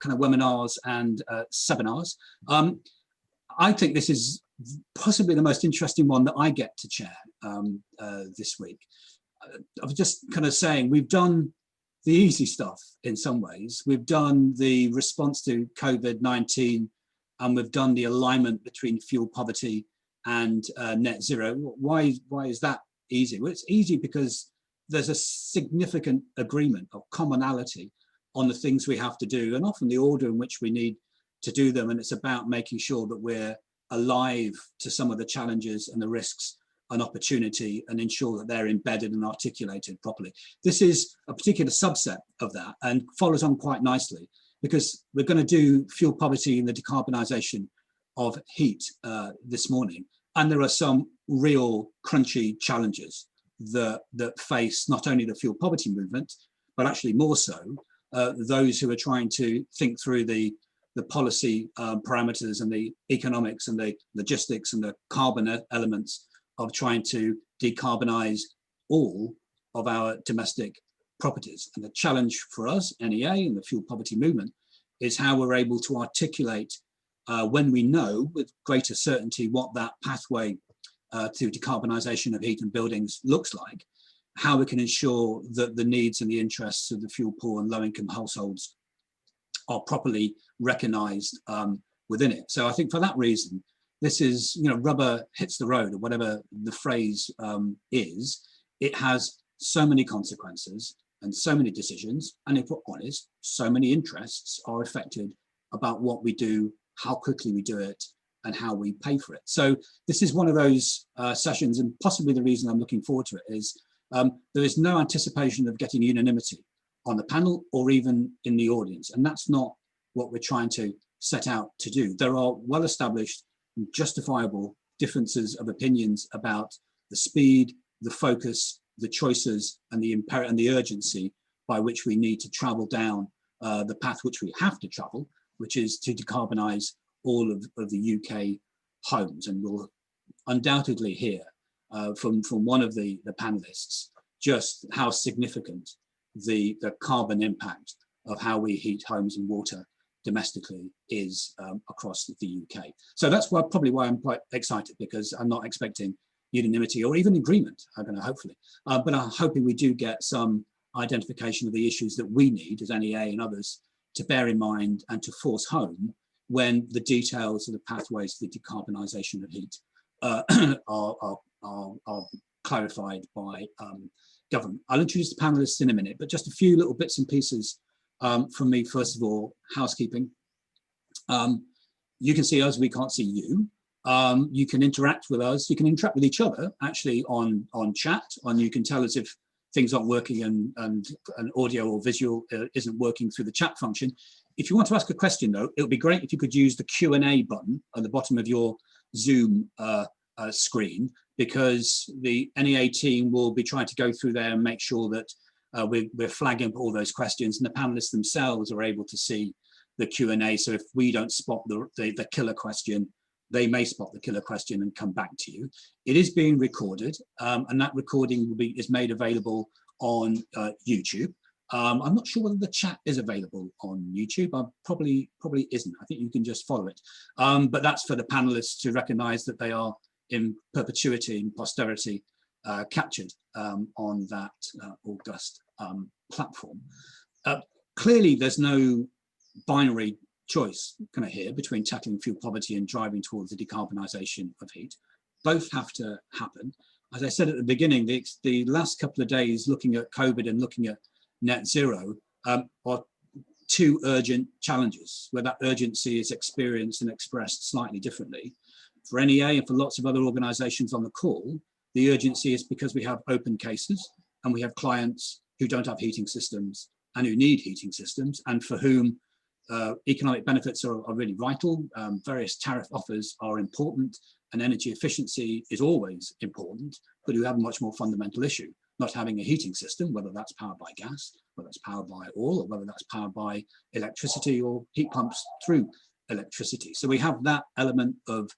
kind of webinars and seminars. I think this is possibly the most interesting one that I get to chair this week. I was just kind of saying, we've done the easy stuff in some ways. We've done the response to COVID-19, and we've done the alignment between fuel poverty and net zero. Why is that easy? Well, it's easy because there's a significant agreement or commonality on the things we have to do, and often the order in which we need to do them. And it's about making sure that we're alive to some of the challenges and the risks and opportunity, and ensure that they're embedded and articulated properly. This is a particular subset of that and follows on quite nicely, because we're going to do fuel poverty and the decarbonisation of heat this morning. And there are some real crunchy challenges that face not only the fuel poverty movement, but actually more so those who are trying to think through the policy parameters and the economics and the logistics and the carbon elements of trying to decarbonise all of our domestic properties. And the challenge for us, NEA and the fuel poverty movement, is how we're able to articulate when we know with greater certainty what that pathway to decarbonisation of heat and buildings looks like, how we can ensure that the needs and the interests of the fuel poor and low-income households are properly recognised within it. So I think for that reason, this is, rubber hits the road, or whatever the phrase is. It has so many consequences and so many decisions, and if we're honest, so many interests are affected about what we do, how quickly we do it, and how we pay for it. So this is one of those sessions, and possibly the reason I'm looking forward to it is there is no anticipation of getting unanimity on the panel or even in the audience, and that's not what we're trying to set out to do. There are well-established, justifiable differences of opinions about the speed, the focus, the choices, and the urgency by which we need to travel down the path which we have to travel, which is to decarbonise all of the UK homes. And we'll undoubtedly hear from one of the panelists just how significant the carbon impact of how we heat homes and water domestically is across the UK. So that's probably why I'm quite excited, because I'm not expecting unanimity or even agreement, hopefully, but I'm hoping we do get some identification of the issues that we need as NEA and others to bear in mind and to force home when the details of the pathways to the decarbonisation of heat are clarified by government. I'll introduce the panelists in a minute, but just a few little bits and pieces from me. First of all, housekeeping. You can see us, we can't see you. You can interact with us, you can interact with each other actually on chat, and you can tell us if things aren't working and audio or visual isn't working through the chat function. If you want to ask a question though, it would be great if you could use the Q&A button at the bottom of your Zoom screen, because the NEA team will be trying to go through there and make sure that we're flagging all those questions, and the panelists themselves are able to see the Q&A. So if we don't spot the killer question, they may spot the killer question and come back to you. It is being recorded, and that recording is made available on YouTube. I'm not sure whether the chat is available on YouTube. Probably isn't. I think you can just follow it. But that's for the panelists to recognise that they are in perpetuity, in posterity, captured on that august platform. Clearly, there's no binary choice here between tackling fuel poverty and driving towards the decarbonisation of heat. Both have to happen. As I said at the beginning, the last couple of days looking at COVID and looking at net zero are two urgent challenges, where that urgency is experienced and expressed slightly differently. For NEA and for lots of other organisations on the call, the urgency is because we have open cases and we have clients who don't have heating systems and who need heating systems, and for whom economic benefits are really vital. Various tariff offers are important, and energy efficiency is always important, but who have a much more fundamental issue, not having a heating system, whether that's powered by gas, whether it's powered by oil, or whether that's powered by electricity or heat pumps through electricity. So we have that element of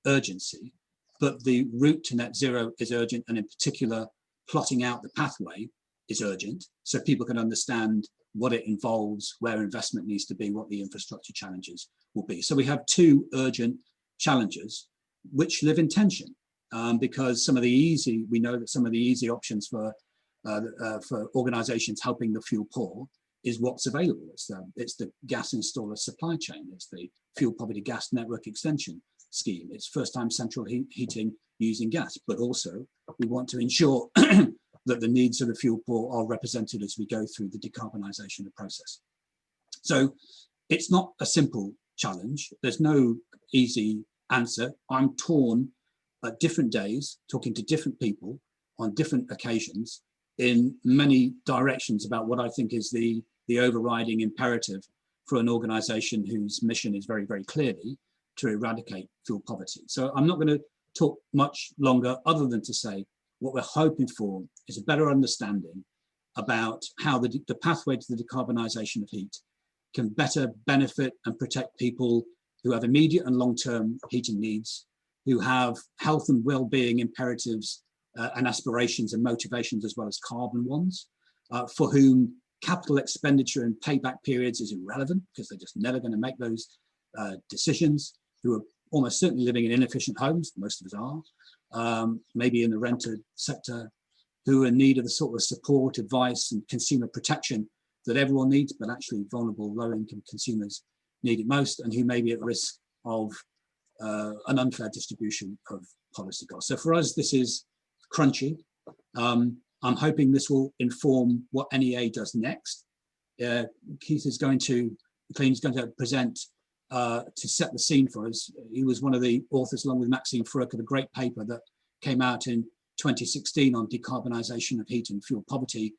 urgency, but the route to net zero is urgent, and in particular, plotting out the pathway is urgent, so people can understand what it involves, where investment needs to be, what the infrastructure challenges will be. So we have two urgent challenges which live in tension, because we know that some of the easy options for organizations helping the fuel poor is what's available. It's the gas installer supply chain, it's the fuel poverty gas network extension scheme, it's first-time central heating using gas, but also we want to ensure that the needs of the fuel poor are represented as we go through the decarbonisation process. So it's not a simple challenge. There's no easy answer. I'm torn at different days, talking to different people on different occasions in many directions about what I think is the overriding imperative for an organisation whose mission is very, very clearly to eradicate fuel poverty. So I'm not going to talk much longer other than to say what we're hoping for is a better understanding about how the pathway to the decarbonisation of heat can better benefit and protect people who have immediate and long-term heating needs, who have health and well-being imperatives and aspirations and motivations as well as carbon ones, for whom capital expenditure and payback periods is irrelevant because they're just never going to make those decisions, who are almost certainly living in inefficient homes, most of us are, maybe in the rented sector, who are in need of the sort of support, advice and consumer protection that everyone needs, but actually vulnerable low-income consumers need it most, and who may be at risk of an unfair distribution of policy costs. So for us, this is crunchy. I'm hoping this will inform what NEA does next. Keith is going to present to set the scene for us. He was one of the authors, along with Maxine Fruck, of a great paper that came out in 2016 on decarbonisation of heat and fuel poverty.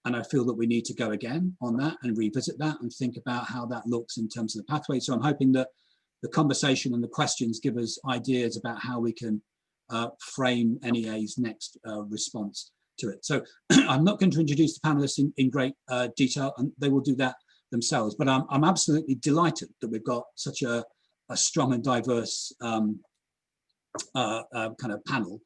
And I feel that we need to go again on that and revisit that and think about how that looks in terms of the pathway. So I'm hoping that the conversation and the questions give us ideas about how we can frame NEA's next response to it. So I'm not going to introduce the panelists in great detail, and they will do that themselves, but I'm absolutely delighted that we've got such a strong and diverse kind of panel.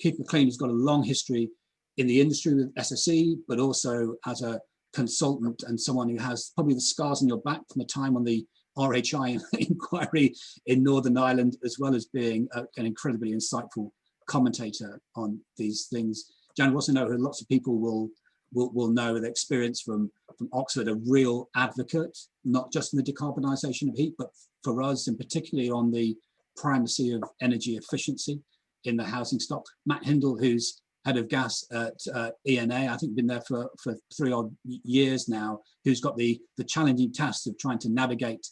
Keith McLean has got a long history in the industry with SSE, but also as a consultant and someone who has probably the scars on your back from the time on the RHI inquiry in Northern Ireland, as well as being an incredibly insightful commentator on these things. Jan Rossino, who lots of people will know with experience from Oxford, a real advocate, not just in the decarbonisation of heat, but for us, and particularly on the primacy of energy efficiency in the housing stock. Matt Hindle, who's head of gas at ENA, I think been there for 3 odd years now, who's got the challenging task of trying to navigate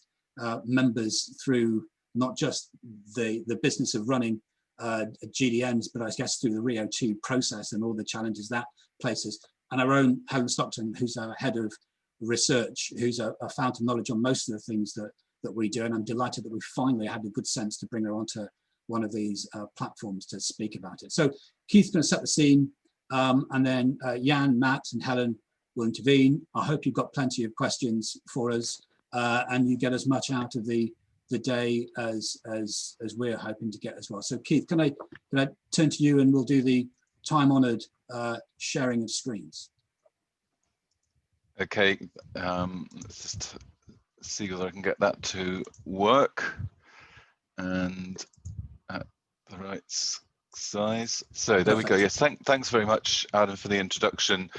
members through not just the business of running GDNs, but I guess through the RIIO-2 process and all the challenges that places. And our own Helen Stockton, who's our head of research, who's a fount of knowledge on most of the things that we do. And I'm delighted that we finally had the good sense to bring her onto one of these platforms to speak about it. So Keith's going to set the scene, and then Jan, Matt and Helen will intervene. I hope you've got plenty of questions for us, and you get as much out of the day as we're hoping to get as well. So Keith, can I turn to you and we'll do the time-honoured sharing of screens. Okay, let's just see whether I can get that to work and at the right size. So there we go. Yes, thanks very much, Adam, for the introduction.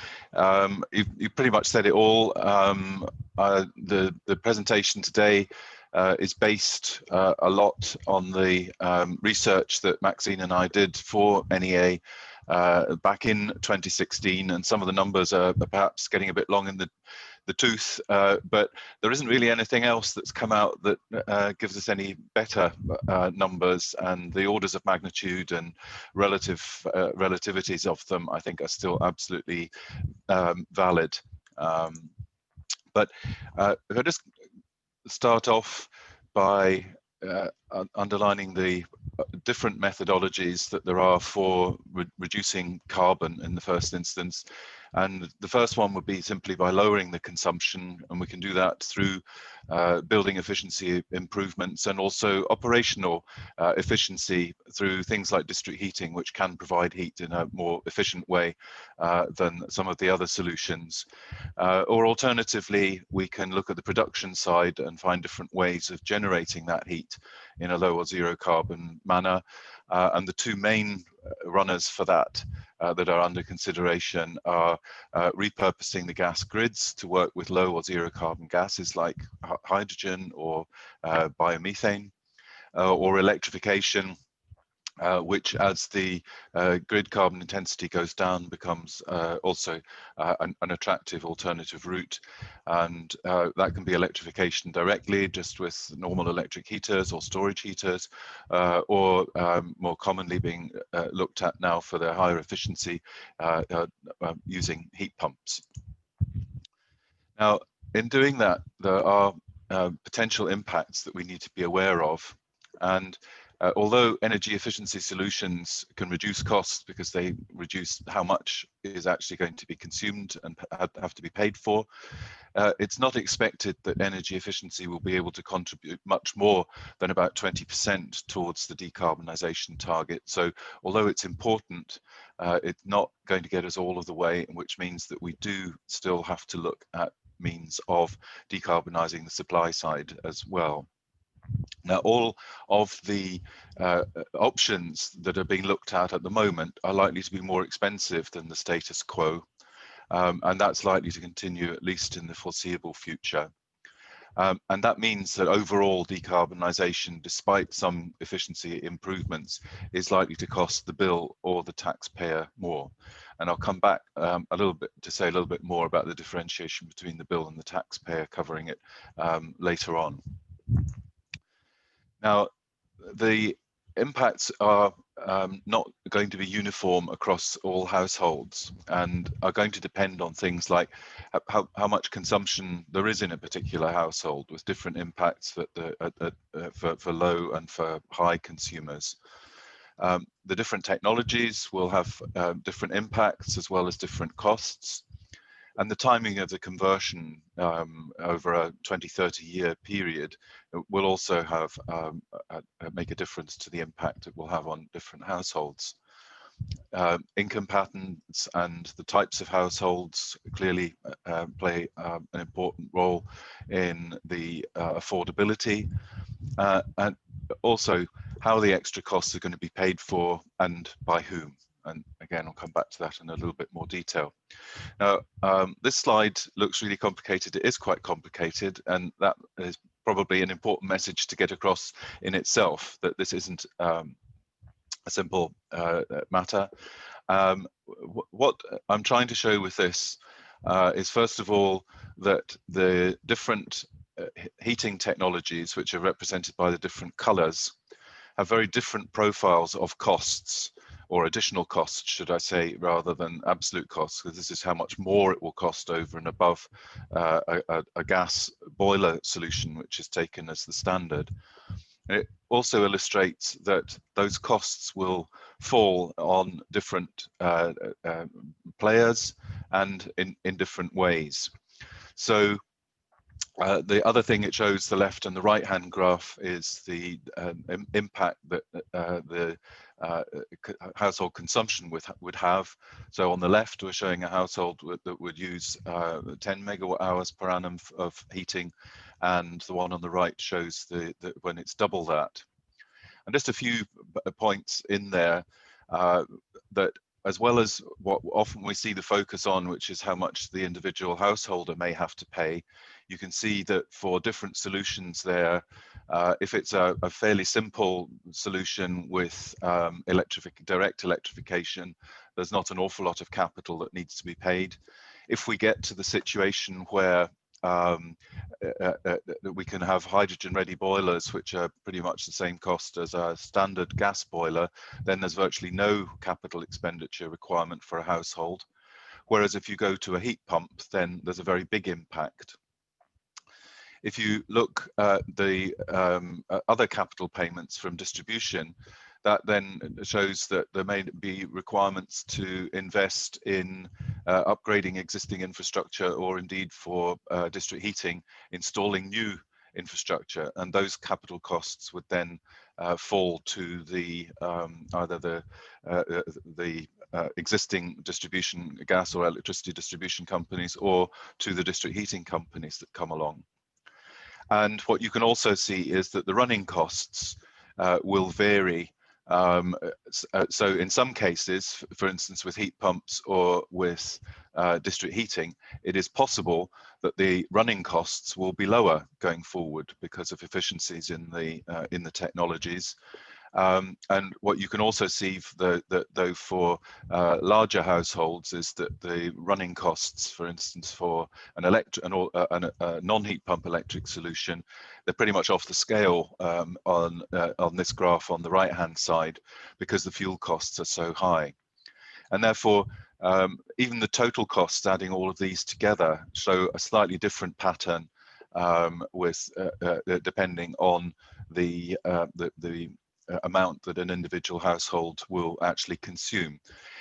You pretty much said it all. The presentation today is based a lot on the research that Maxine and I did for NEA back in 2016, and some of the numbers are perhaps getting a bit long in the tooth, but there isn't really anything else that's come out that gives us any better numbers, and the orders of magnitude and relativities of them I think are still absolutely valid. But if I just start off by underlining the different methodologies that there are for reducing carbon in the first instance. And the first one would be simply by lowering the consumption, and we can do that through building efficiency improvements and also operational efficiency through things like district heating, which can provide heat in a more efficient way than some of the other solutions. Or alternatively, we can look at the production side and find different ways of generating that heat in a low or zero carbon manner. And the two main runners for that that are under consideration are repurposing the gas grids to work with low or zero carbon gases like hydrogen or biomethane, or electrification, which, as the grid carbon intensity goes down, becomes also an attractive alternative route. And that can be electrification directly, just with normal electric heaters or storage heaters, or more commonly being looked at now for their higher efficiency using heat pumps. Now, in doing that, there are potential impacts that we need to be aware of. And although energy efficiency solutions can reduce costs because they reduce how much is actually going to be consumed and have to be paid for, it's not expected that energy efficiency will be able to contribute much more than about 20% towards the decarbonisation target. So although it's important, it's not going to get us all of the way, which means that we do still have to look at means of decarbonising the supply side as well. Now, all of the options that are being looked at the moment are likely to be more expensive than the status quo, and that's likely to continue at least in the foreseeable future. And that means that overall decarbonisation, despite some efficiency improvements, is likely to cost the bill or the taxpayer more. And I'll come back a little bit to say a little bit more about the differentiation between the bill and the taxpayer, covering it later on. Now, the impacts are not going to be uniform across all households and are going to depend on things like how much consumption there is in a particular household, with different impacts for low and for high consumers. The different technologies will have different impacts as well as different costs. And the timing of the conversion over a 20-30 year period will also have make a difference to the impact it will have on different households. Income patterns and the types of households clearly play an important role in the affordability, and also how the extra costs are going to be paid for and by whom. And again, I'll come back to that in a little bit more detail. Now, this slide looks really complicated. It is quite complicated, and that is probably an important message to get across in itself, that this isn't a simple matter. What I'm trying to show with this is, first of all, that the different heating technologies, which are represented by the different colors, have very different profiles of costs, or additional costs, should I say, rather than absolute costs, because this is how much more it will cost over and above a gas boiler solution, which is taken as the standard. It also illustrates that those costs will fall on different players and in different ways. So the other thing it shows, the left and the right hand graph, is the impact that the household consumption would have. So on the left, we're showing a household that would use 10 megawatt hours per annum of heating, and the one on the right shows when it's double that. And just a few points in there that, as well as what often we see the focus on, which is how much the individual householder may have to pay, you can see that for different solutions there, if it's a fairly simple solution with direct electrification, there's not an awful lot of capital that needs to be paid. If we get to the situation where we can have hydrogen-ready boilers, which are pretty much the same cost as a standard gas boiler, then there's virtually no capital expenditure requirement for a household. Whereas if you go to a heat pump, then there's a very big impact. If you look at the other capital payments from distribution, that then shows that there may be requirements to invest in upgrading existing infrastructure, or indeed for district heating, installing new infrastructure, and those capital costs would then fall to the either the existing distribution gas or electricity distribution companies, or to the district heating companies that come along. And what you can also see is that the running costs will vary. So in some cases, for instance, with heat pumps or with district heating, it is possible that the running costs will be lower going forward because of efficiencies in the technologies. And what you can also see though for larger households is that the running costs, for instance, for a non-heat pump electric solution, they're pretty much off the scale on this graph on the right-hand side, because the fuel costs are so high. And therefore, even the total costs, adding all of these together, show a slightly different pattern with depending on the amount that an individual household will actually consume.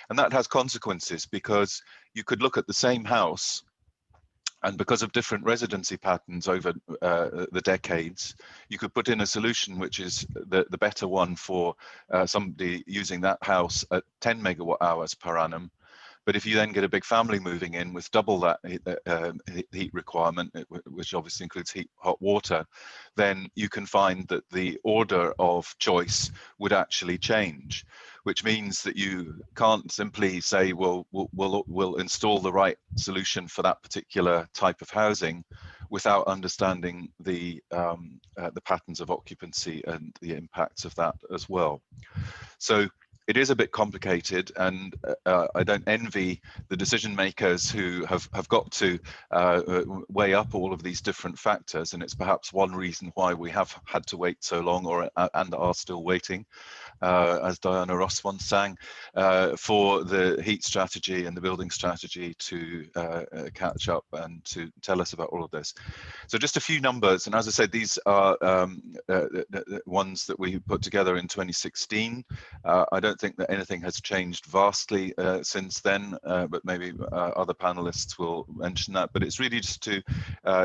And that has consequences, because you could look at the same house, and because of different residency patterns over the decades, you could put in a solution which is the better one for somebody using that house at 10 megawatt hours per annum. But if you then get a big family moving in with double that heat requirement, which obviously includes hot water, then you can find that the order of choice would actually change, which means that you can't simply say, well, we'll install the right solution for that particular type of housing without understanding the patterns of occupancy and the impacts of that as well. So it is a bit complicated, and I don't envy the decision makers who have got to weigh up all of these different factors, and it's perhaps one reason why we have had to wait so long, and are still waiting, as Diana Ross once sang, for the heat strategy and the building strategy to catch up and to tell us about all of this. So just a few numbers, and as I said, these are ones that we put together in 2016. I don't think that anything has changed vastly since then, but maybe other panelists will mention that. But it's really just to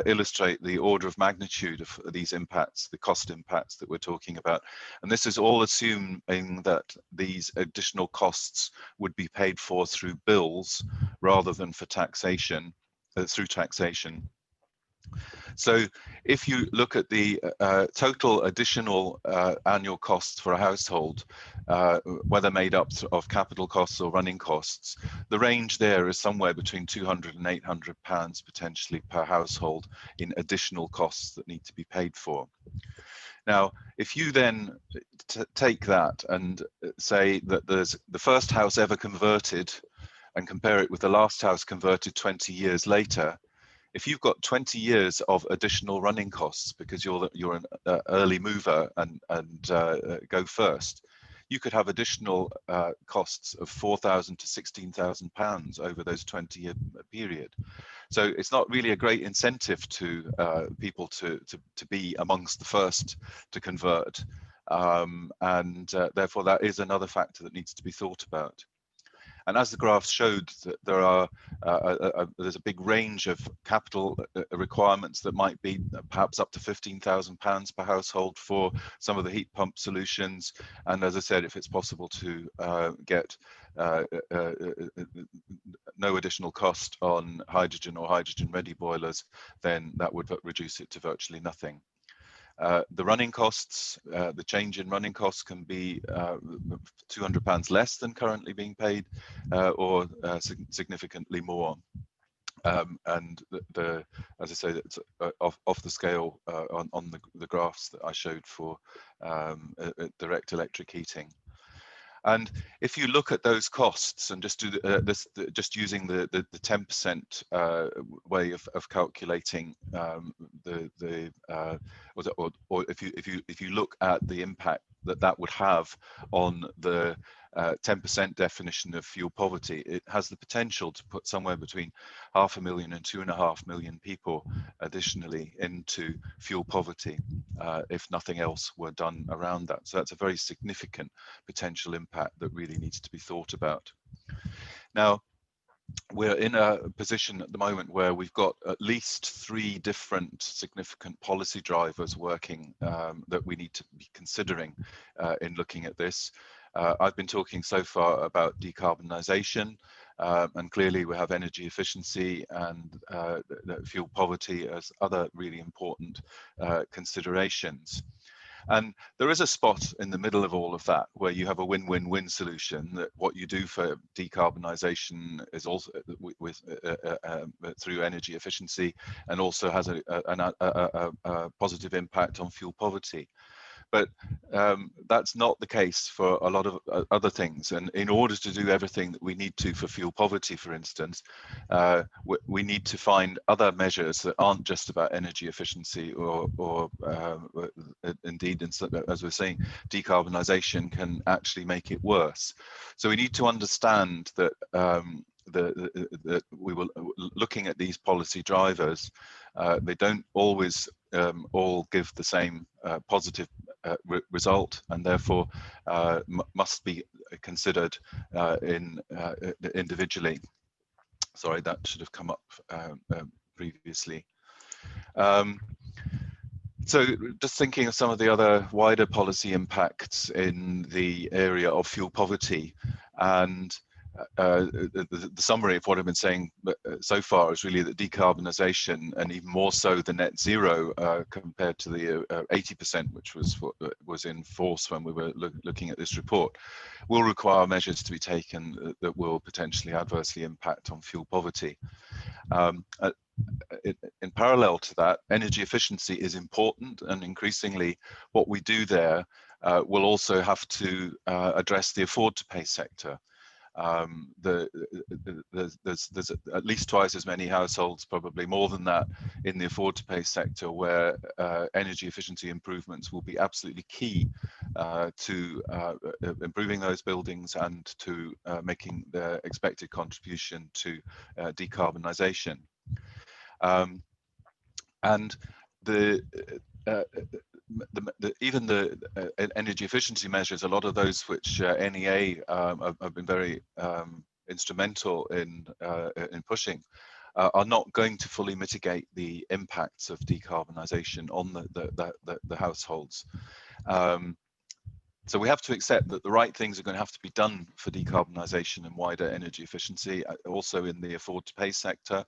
illustrate the order of magnitude of these impacts, the cost impacts that we're talking about. And this is all assuming that these additional costs would be paid for through bills rather than for taxation, through taxation. So if you look at the total additional annual costs for a household, whether made up of capital costs or running costs, the range there is somewhere between £200 and £800 potentially per household in additional costs that need to be paid for. Now, if you then take that and say that there's the first house ever converted and compare it with the last house converted 20 years later, if you've got 20 years of additional running costs because you're an early mover and go first, you could have additional costs of £4,000 to £16,000 over those 20-year period. So it's not really a great incentive to people to be amongst the first to convert, and therefore that is another factor that needs to be thought about. And as the graphs showed, that there are there's a big range of capital requirements that might be perhaps up to £15,000 per household for some of the heat pump solutions. And as I said, if it's possible to get no additional cost on hydrogen or hydrogen-ready boilers, then that would reduce it to virtually nothing. The running costs, the change in running costs can be £200 less than currently being paid, or significantly more. And as I say, that's off the scale on the graphs that I showed for direct electric heating. And if you look at those costs and just do just using the 10% way of calculating or if you look at the impact that would have on the 10% definition of fuel poverty. It has the potential to put somewhere between 500,000 and 2.5 million people additionally into fuel poverty if nothing else were done around that. So that's a very significant potential impact that really needs to be thought about. Now, we're in a position at the moment where we've got at least 3 different significant policy drivers working that we need to be considering in looking at this. I've been talking so far about decarbonisation, and clearly we have energy efficiency and fuel poverty as other really important considerations. And there is a spot in the middle of all of that where you have a win-win-win solution, that what you do for decarbonisation is also through energy efficiency, and also has a positive impact on fuel poverty. But that's not the case for a lot of other things. And in order to do everything that we need to for fuel poverty, for instance, we need to find other measures that aren't just about energy efficiency, or indeed, as we're saying, decarbonisation can actually make it worse. So we need to understand that that we were looking at these policy drivers. They don't always all give the same positive result, and therefore must be considered individually. Sorry, that should have come up previously. So just thinking of some of the other wider policy impacts in the area of fuel poverty, and the summary of what I've been saying so far is really that decarbonisation, and even more so the net zero compared to the 80%, which was in force when we were looking at this report, will require measures to be taken that will potentially adversely impact on fuel poverty. In parallel to that, energy efficiency is important, and increasingly what we do there will also have to address the afford to pay sector. There's at least twice as many households, probably more than that, in the afford to pay sector where energy efficiency improvements will be absolutely key to improving those buildings and to making their expected contribution to decarbonisation. And even the energy efficiency measures, a lot of those which NEA have been very instrumental in pushing, are not going to fully mitigate the impacts of decarbonisation on the households. So we have to accept that the right things are going to have to be done for decarbonisation and wider energy efficiency, also in the afford to pay sector.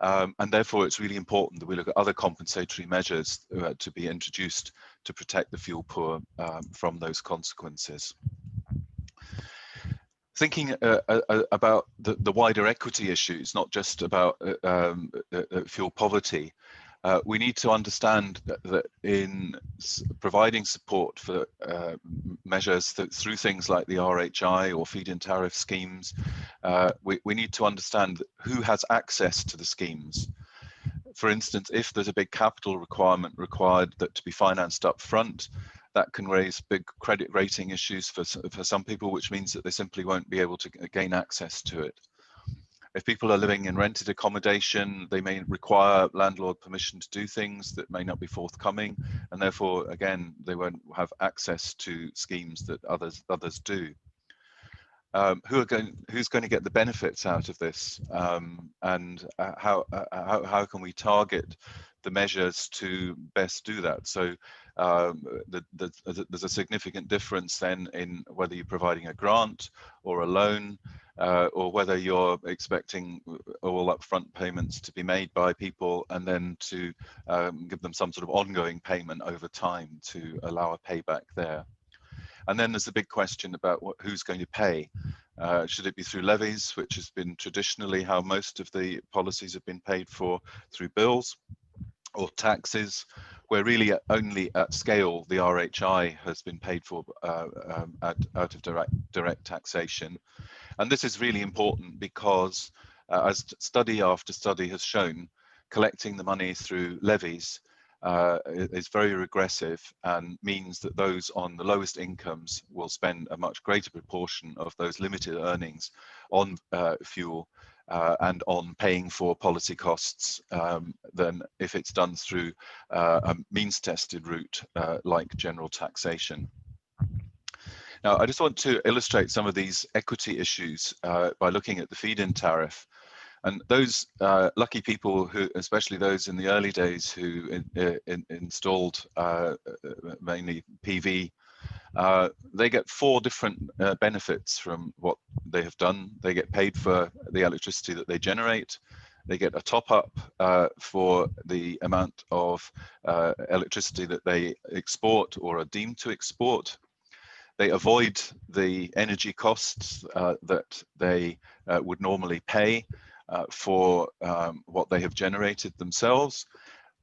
And therefore, it's really important that we look at other compensatory measures to be introduced to protect the fuel poor from those consequences. Thinking about the wider equity issues, not just about fuel poverty, we need to understand that in providing support for measures through things like the RHI or feed-in tariff schemes, we need to understand who has access to the schemes. For instance, if there's a big capital requirement required to be financed up front, that can raise big credit rating issues for some people, which means that they simply won't be able to gain access to it. If people are living in rented accommodation, they may require landlord permission to do things that may not be forthcoming, and therefore, again, they won't have access to schemes that others do. Who's going to get the benefits out of this, and how can we target the measures to best do that? So there's a significant difference then in whether you're providing a grant or a loan, or whether you're expecting all upfront payments to be made by people and then to give them some sort of ongoing payment over time to allow a payback there. And then there's the big question about who's going to pay. Should it be through levies, which has been traditionally how most of the policies have been paid for, through bills, or taxes, where really only at scale the RHI has been paid for out of direct taxation. And this is really important because, as study after study has shown, collecting the money through levies is very regressive and means that those on the lowest incomes will spend a much greater proportion of those limited earnings on fuel and on paying for policy costs than if it's done through a means-tested route like general taxation. Now, I just want to illustrate some of these equity issues by looking at the feed-in tariff. And those lucky people who, especially those in the early days who installed mainly PV, they get 4 different benefits from what they have done. They get paid for the electricity that they generate. They get a top up for the amount of electricity that they export or are deemed to export. They avoid the energy costs that they would normally pay for what they have generated themselves.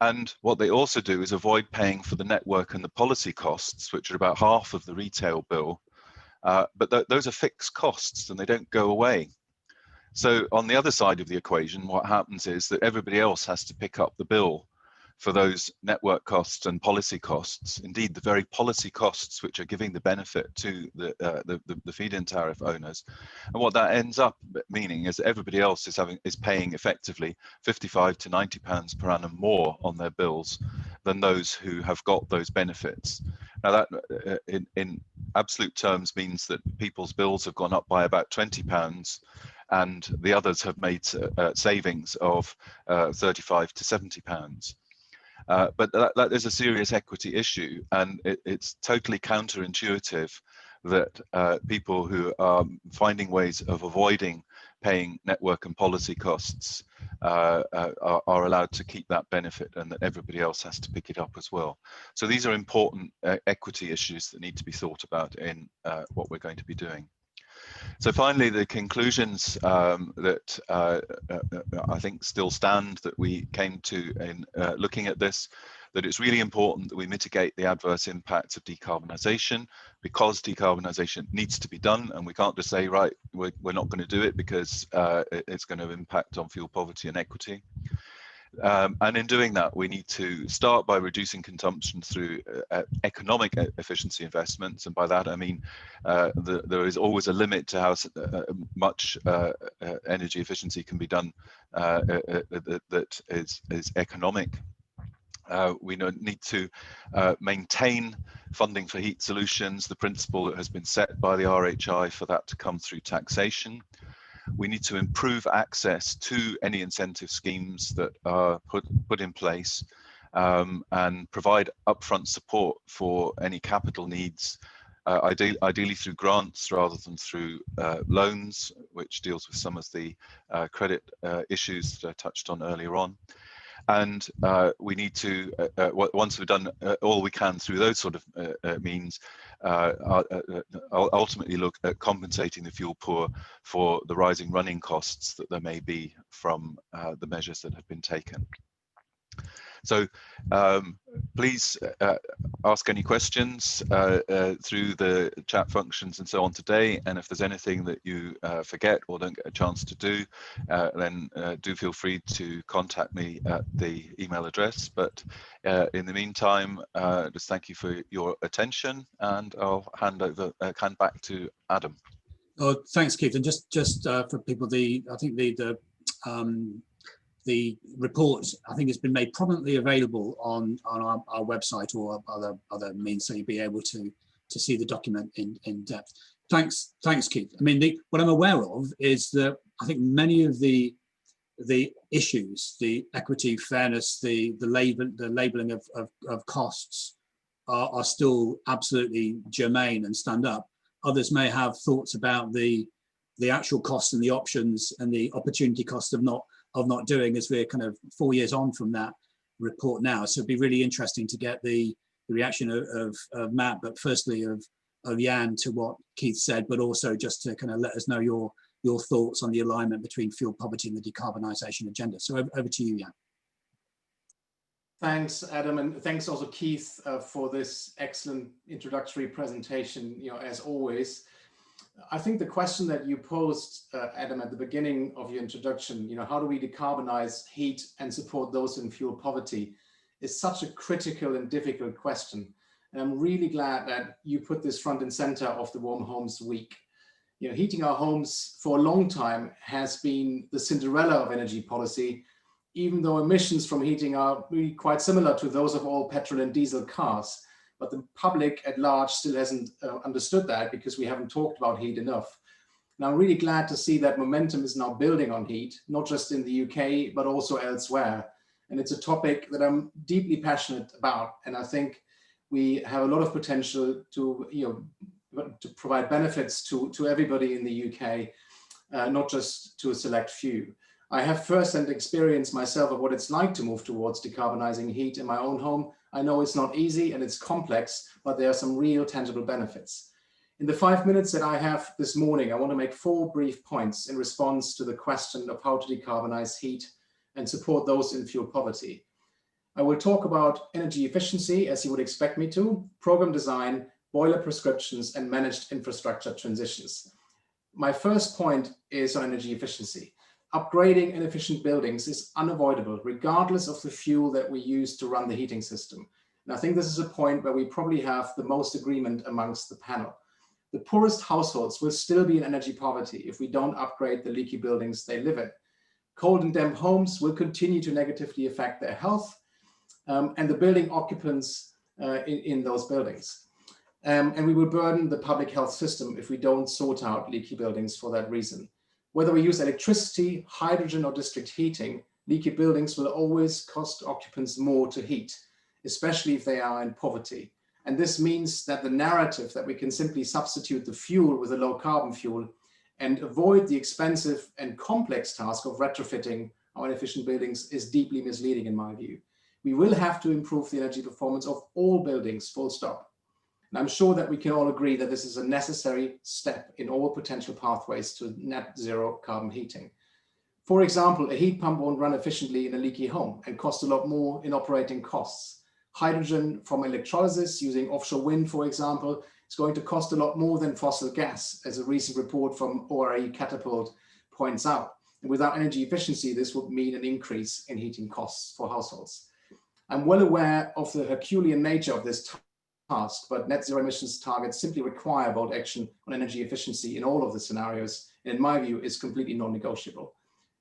And what they also do is avoid paying for the network and the policy costs, which are about half of the retail bill. But those are fixed costs and they don't go away. So on the other side of the equation, what happens is that everybody else has to pick up the bill for those network costs and policy costs. Indeed, the very policy costs which are giving the benefit to the feed-in tariff owners. And what that ends up meaning is that everybody else is paying effectively 55 to 90 pounds per annum more on their bills than those who have got those benefits. Now that in absolute terms means that people's bills have gone up by about 20 pounds and the others have made savings of 35 to 70 pounds. But that is a serious equity issue, and it's totally counterintuitive that people who are finding ways of avoiding paying network and policy costs are allowed to keep that benefit, and that everybody else has to pick it up as well. So these are important equity issues that need to be thought about in what we're going to be doing. So finally, the conclusions that I think still stand that we came to in looking at this, that it's really important that we mitigate the adverse impacts of decarbonisation, because decarbonisation needs to be done, and we can't just say, right, we're not going to do it because it's going to impact on fuel poverty and equity. And in doing that, we need to start by reducing consumption through economic efficiency investments. And by that, I mean, there is always a limit to how much energy efficiency can be done that is economic. We need to maintain funding for heat solutions, the principle that has been set by the RHI for that to come through taxation. We need to improve access to any incentive schemes that are put in place and provide upfront support for any capital needs, ideally through grants rather than through loans, which deals with some of the credit issues that I touched on earlier on. And we need to, once we've done all we can through those sort of means, ultimately look at compensating the fuel poor for the rising running costs that there may be from the measures that have been taken. So please ask any questions through the chat functions and so on today. And if there's anything that you forget or don't get a chance to do, then do feel free to contact me at the email address. But in the meantime, just thank you for your attention, and I'll hand back to Adam. Oh, thanks, Keith. And just for people, I think the report, I think, has been made prominently available on our website or other means, so you'll be able to see the document in depth. Thanks, Keith. I mean, what I'm aware of is that I think many of the issues, the equity, fairness, the labeling of costs are still absolutely germane and stand up. Others may have thoughts about the actual costs and the options and the opportunity cost of not doing, as we're kind of 4 years on from that report now. So it'd be really interesting to get the reaction of Matt, but firstly of Jan to what Keith said, but also just to kind of let us know your thoughts on the alignment between fuel poverty and the decarbonisation agenda. So over to you, Jan. Thanks, Adam, and thanks also, Keith, for this excellent introductory presentation. As always, I think the question that you posed, Adam, at the beginning of your introduction, how do we decarbonize heat and support those in fuel poverty, is such a critical and difficult question. And I'm really glad that you put this front and center of the Warm Homes Week. You know, heating our homes for a long time has been the Cinderella of energy policy, even though emissions from heating are really quite similar to those of all petrol and diesel cars. But the public at large still hasn't understood that, because we haven't talked about heat enough. And I'm really glad to see that momentum is now building on heat, not just in the UK, but also elsewhere. And it's a topic that I'm deeply passionate about. And I think we have a lot of potential to, to provide benefits to everybody in the UK, not just to a select few. I have first-hand experience myself of what it's like to move towards decarbonizing heat in my own home. I know it's not easy and it's complex, but there are some real tangible benefits. In the 5 minutes that I have this morning, I want to make 4 brief points in response to the question of how to decarbonize heat and support those in fuel poverty. I will talk about energy efficiency, as you would expect me to, program design, boiler prescriptions, and managed infrastructure transitions. My first point is on energy efficiency. Upgrading and efficient buildings is unavoidable, regardless of the fuel that we use to run the heating system. And I think this is a point where we probably have the most agreement amongst the panel. The poorest households will still be in energy poverty if we don't upgrade the leaky buildings they live in. Cold and damp homes will continue to negatively affect their health and the building occupants in those buildings. And we will burden the public health system if we don't sort out leaky buildings for that reason. Whether we use electricity, hydrogen, or district heating, leaky buildings will always cost occupants more to heat, especially if they are in poverty. And this means that the narrative that we can simply substitute the fuel with a low carbon fuel and avoid the expensive and complex task of retrofitting our inefficient buildings is deeply misleading in my view. We will have to improve the energy performance of all buildings, full stop. And I'm sure that we can all agree that this is a necessary step in all potential pathways to net zero carbon heating. For example, a heat pump won't run efficiently in a leaky home and cost a lot more in operating costs. Hydrogen from electrolysis using offshore wind, for example, is going to cost a lot more than fossil gas, as a recent report from ORE Catapult points out. And without energy efficiency, this would mean an increase in heating costs for households. I'm well aware of the Herculean nature of this task, but net zero emissions targets simply require bold action on energy efficiency in all of the scenarios, and in my view is completely non-negotiable.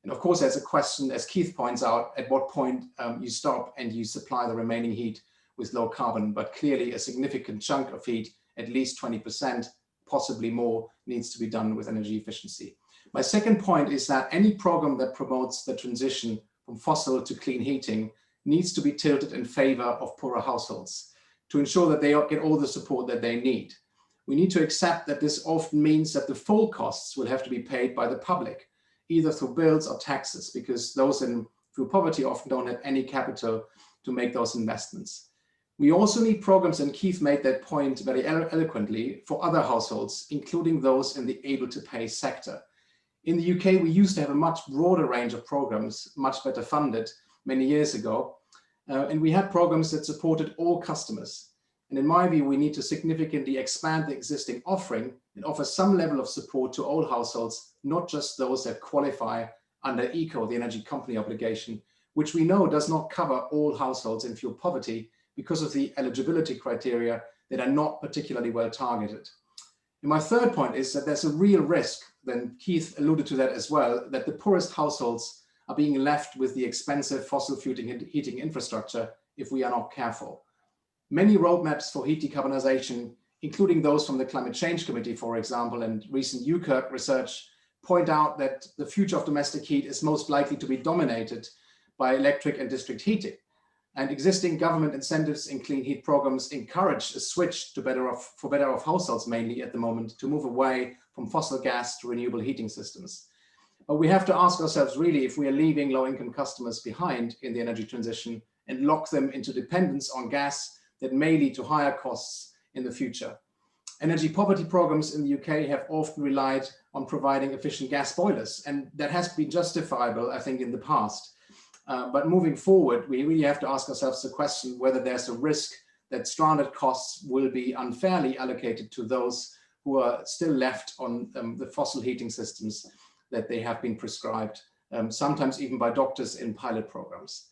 And of course, there's a question, as Keith points out, at what point you stop and you supply the remaining heat with low carbon, but clearly a significant chunk of heat, at least 20%, possibly more, needs to be done with energy efficiency. My second point is that any program that promotes the transition from fossil to clean heating needs to be tilted in favor of poorer households to ensure that they get all the support that they need. We need to accept that this often means that the full costs will have to be paid by the public, either through bills or taxes, because those in fuel poverty often don't have any capital to make those investments. We also need programs, and Keith made that point very eloquently, for other households, including those in the able to pay sector. In the UK, we used to have a much broader range of programs, much better funded many years ago. And we had programs that supported all customers. And in my view, we need to significantly expand the existing offering and offer some level of support to all households, not just those that qualify under ECO, the energy company obligation, which we know does not cover all households in fuel poverty because of the eligibility criteria that are not particularly well targeted. And my third point is that there's a real risk, then Keith alluded to that as well, that the poorest households are being left with the expensive fossil fuel heating infrastructure if we are not careful. Many roadmaps for heat decarbonization, including those from the Climate Change Committee, for example, and recent UKIRK research, point out that the future of domestic heat is most likely to be dominated by electric and district heating. And existing government incentives in clean heat programs encourage a switch to better off households mainly at the moment to move away from fossil gas to renewable heating systems. But we have to ask ourselves really if we are leaving low-income customers behind in the energy transition and lock them into dependence on gas that may lead to higher costs in the future. Energy poverty programs in the UK have often relied on providing efficient gas boilers, and that has been justifiable, I think, in the past. But moving forward, we really have to ask ourselves the question whether there's a risk that stranded costs will be unfairly allocated to those who are still left on the fossil heating systems that they have been prescribed, sometimes even by doctors in pilot programs.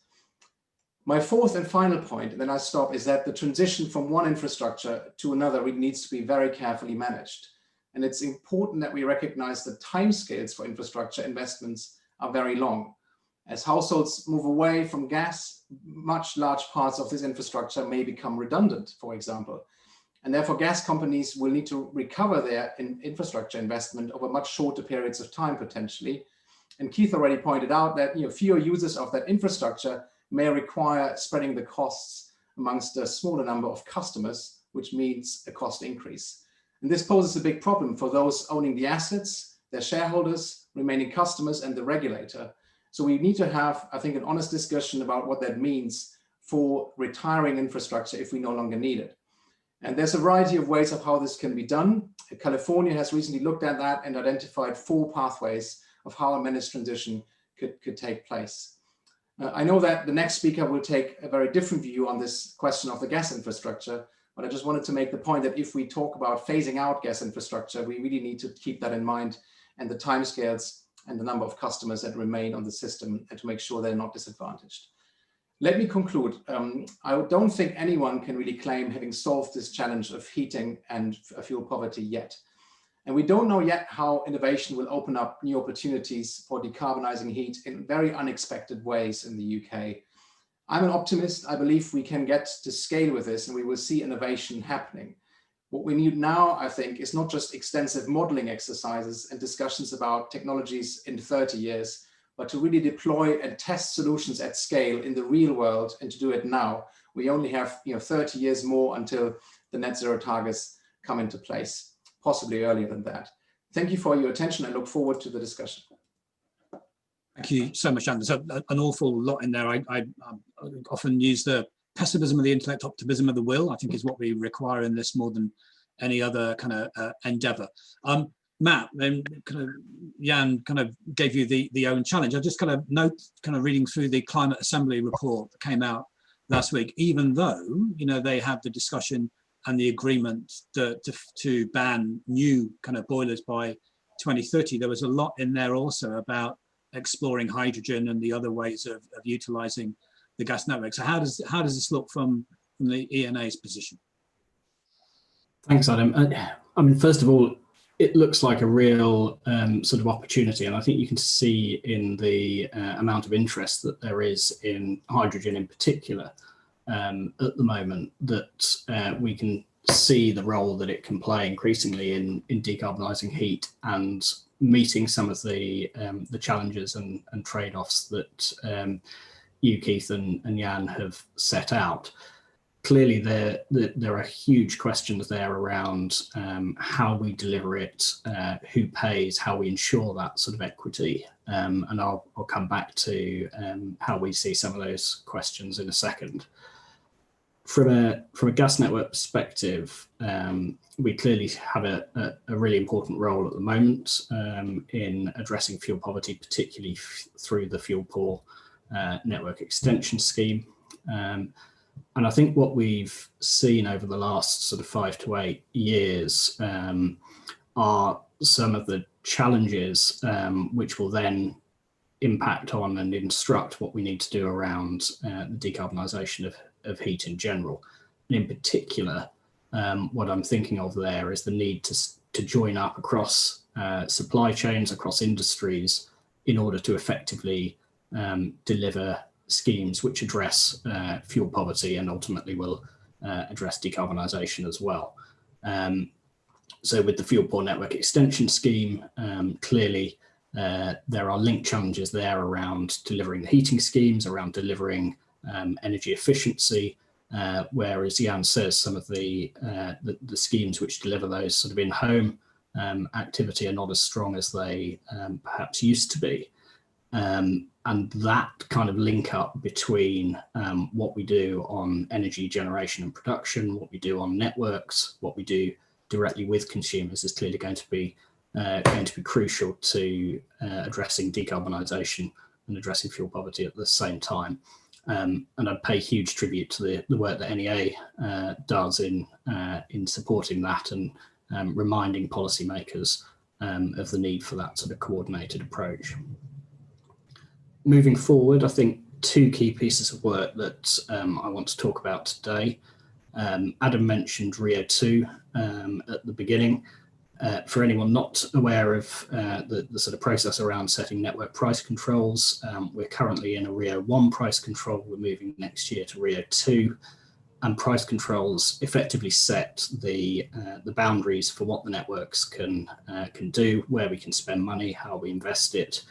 My fourth and final point, and then I stop, is that the transition from one infrastructure to another really needs to be very carefully managed. And it's important that we recognize that timescales for infrastructure investments are very long. As households move away from gas, large parts of this infrastructure may become redundant, for example. And therefore, gas companies will need to recover their infrastructure investment over much shorter periods of time, potentially. And Keith already pointed out that fewer users of that infrastructure may require spreading the costs amongst a smaller number of customers, which means a cost increase. And this poses a big problem for those owning the assets, their shareholders, remaining customers, and the regulator. So we need to have, I think, an honest discussion about what that means for retiring infrastructure if we no longer need it. And there's a variety of ways of how this can be done. California has recently looked at that and identified 4 pathways of how a managed transition could take place. I know that the next speaker will take a very different view on this question of the gas infrastructure, but I just wanted to make the point that if we talk about phasing out gas infrastructure, we really need to keep that in mind, and the timescales and the number of customers that remain on the system, and to make sure they're not disadvantaged. Let me conclude. I don't think anyone can really claim having solved this challenge of heating and fuel poverty yet. And we don't know yet how innovation will open up new opportunities for decarbonizing heat in very unexpected ways in the UK. I'm an optimist. I believe we can get to scale with this and we will see innovation happening. What we need now, I think, is not just extensive modeling exercises and discussions about technologies in 30 years, but to really deploy and test solutions at scale in the real world, and to do it now. We only have 30 years more until the net zero targets come into place, possibly earlier than that. Thank you for your attention. I look forward to the discussion. Thank you so much, Anders. An awful lot in there. I often use the pessimism of the intellect, optimism of the will, I think is what we require in this more than any other kind of endeavor. Matt, then Jan kind of gave you the own challenge. I just kind of note, reading through the Climate Assembly report that came out last week, even though, they have the discussion and the agreement to ban new kind of boilers by 2030, there was a lot in there also about exploring hydrogen and the other ways of utilizing the gas network. So how does this look from the ENA's position? Thanks, Adam. I mean, first of all, it looks like a real sort of opportunity, and I think you can see in the amount of interest that there is in hydrogen in particular at the moment, that we can see the role that it can play increasingly in decarbonising heat and meeting some of the challenges and trade-offs that you, Keith, and Jan have set out. Clearly, there are huge questions there around how we deliver it, who pays, how we ensure that sort of equity, and I'll come back to how we see some of those questions in a second. From a gas network perspective, we clearly have a really important role at the moment in addressing fuel poverty, particularly through the Fuel Poor Network Extension Scheme. And I think what we've seen over the last sort of 5 to 8 years are some of the challenges which will then impact on and instruct what we need to do around the decarbonisation of heat in general. And in particular, what I'm thinking of there is the need to join up across supply chains, across industries, in order to effectively deliver schemes which address fuel poverty and ultimately will address decarbonisation as well. So with the Fuel Poor Network Extension Scheme, clearly there are linked challenges there around delivering the heating schemes, around delivering energy efficiency, whereas Jan says some of the schemes which deliver those sort of in-home activity are not as strong as they perhaps used to be. And that kind of link up between what we do on energy generation and production, what we do on networks, what we do directly with consumers is clearly going to be crucial to addressing decarbonisation and addressing fuel poverty at the same time. And I pay huge tribute to the work that NEA does in supporting that and reminding policymakers of the need for that sort of coordinated approach. Moving forward, I think two key pieces of work that I want to talk about today. Adam mentioned RIIO-2 at the beginning. For anyone not aware of the sort of process around setting network price controls, we're currently in a RIIO-1 price control. We're moving next year to RIIO-2, and price controls effectively set the boundaries for what the networks can do, where we can spend money, how we invest it,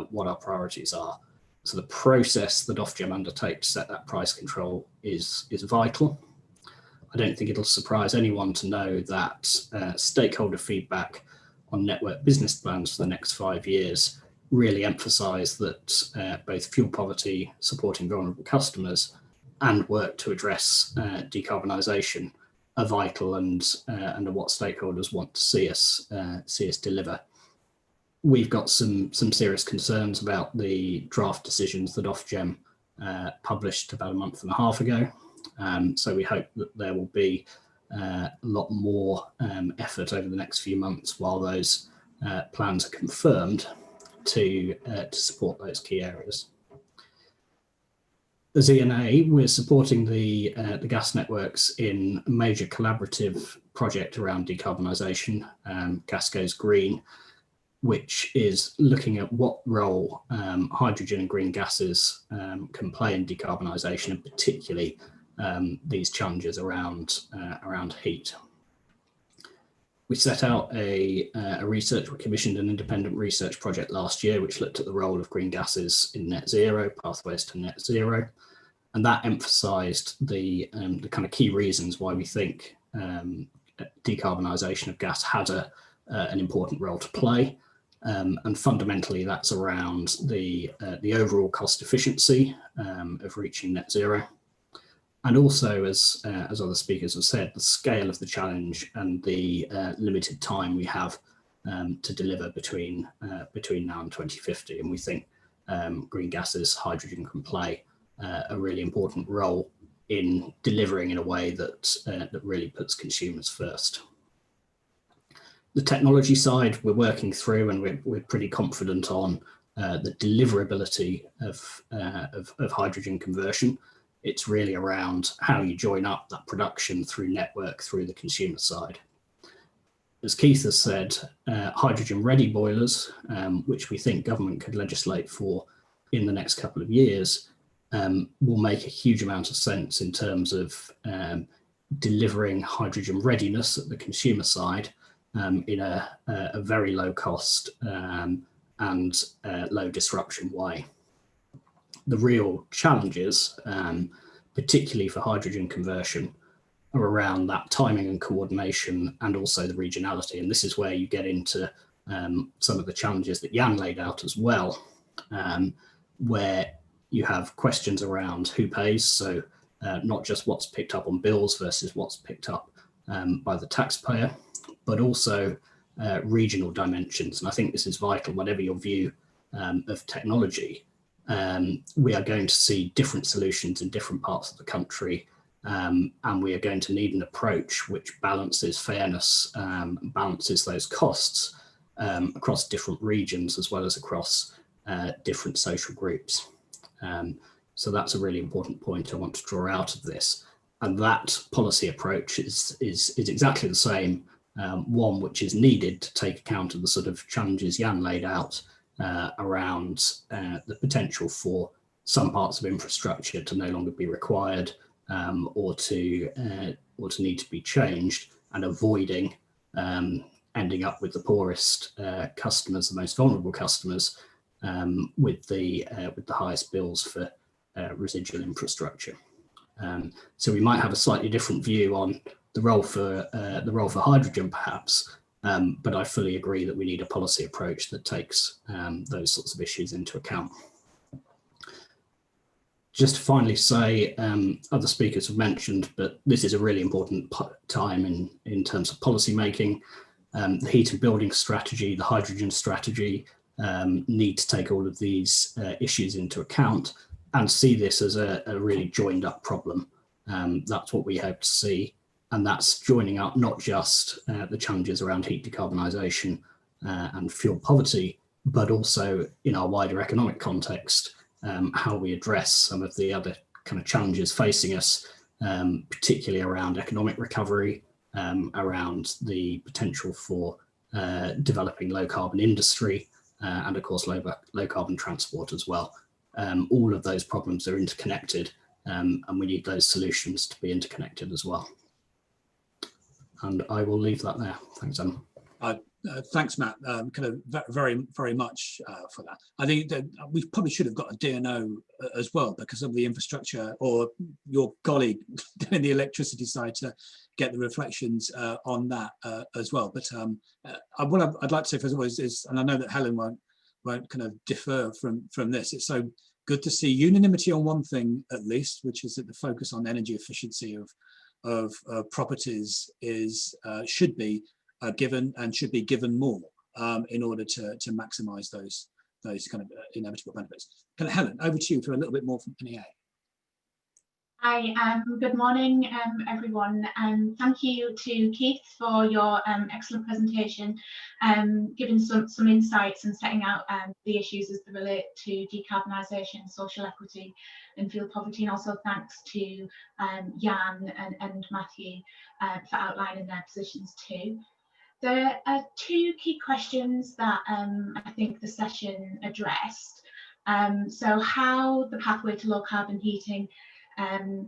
what our priorities are. So the process that Ofgem undertake to set that price control is vital. I don't think it'll surprise anyone to know that stakeholder feedback on network business plans for the next 5 years really emphasise that both fuel poverty, supporting vulnerable customers, and work to address decarbonisation are vital and are what stakeholders want to see us deliver. We've got some serious concerns about the draft decisions that Ofgem published about a month and a half ago. So we hope that there will be a lot more effort over the next few months while those plans are confirmed to support those key areas. As ENA, we're supporting the gas networks in a major collaborative project around decarbonisation, Gas Goes Green, which is looking at what role hydrogen and green gases can play in decarbonisation, and particularly these challenges around heat. We set out we commissioned an independent research project last year, which looked at the role of green gases in net zero, pathways to net zero, and that emphasised the kind of key reasons why we think decarbonisation of gas had an important role to play. And fundamentally, that's around the overall cost efficiency of reaching net zero. And also, as other speakers have said, the scale of the challenge and the limited time we have to deliver between now and 2050. And we think green gases, hydrogen can play a really important role in delivering in a way that really puts consumers first. The technology side we're working through, and we're pretty confident on the deliverability of hydrogen conversion. It's really around how you join up that production through network through the consumer side. As Keith has said, hydrogen-ready boilers, which we think government could legislate for in the next couple of years, will make a huge amount of sense in terms of delivering hydrogen readiness at the consumer side in a very low cost and low disruption way. The real challenges, particularly for hydrogen conversion, are around that timing and coordination, and also the regionality. And this is where you get into some of the challenges that Jan laid out as well, where you have questions around who pays. So not just what's picked up on bills versus what's picked up by the taxpayer, but also regional dimensions. And I think this is vital, whatever your view of technology. We are going to see different solutions in different parts of the country, and we are going to need an approach which balances fairness, balances those costs across different regions as well as across different social groups. So that's a really important point I want to draw out of this. And that policy approach is exactly the same, one which is needed to take account of the sort of challenges Jan laid out around the potential for some parts of infrastructure to no longer be required or to need to be changed, and avoiding ending up with the poorest customers, the most vulnerable customers, with the highest bills for residual infrastructure. So we might have a slightly different view on the role for hydrogen, perhaps. But I fully agree that we need a policy approach that takes those sorts of issues into account. Just to finally say, other speakers have mentioned, but this is a really important time in terms of policy making. The heat and building strategy, the hydrogen strategy need to take all of these issues into account and see this as a really joined up problem. That's what we hope to see. And that's joining up not just the challenges around heat decarbonisation and fuel poverty, but also in our wider economic context, how we address some of the other kind of challenges facing us, particularly around economic recovery, around the potential for developing low carbon industry, and of course low carbon transport as well. All of those problems are interconnected, and we need those solutions to be interconnected as well. And I will leave that there. Thanks, Adam. Thanks, Matt. Kind of very much for that. I think that we probably should have got a DNO as well, because of the infrastructure, or your colleague in the electricity side, to get the reflections on that as well. But what I'd like to say first of all is, and I know that Helen won't kind of differ from this. It's so good to see unanimity on one thing at least, which is that the focus on energy efficiency of properties should be given, and should be given more in order to maximise those kind of inevitable benefits. Helen, over to you for a little bit more from NEA. Hi, good morning, everyone. Thank you to Keith for your excellent presentation, giving some insights and setting out the issues as they relate to decarbonisation, social equity and fuel poverty, and also thanks to Jan and Matthew for outlining their positions too. There are two key questions that I think the session addressed. So how the pathway to low carbon heating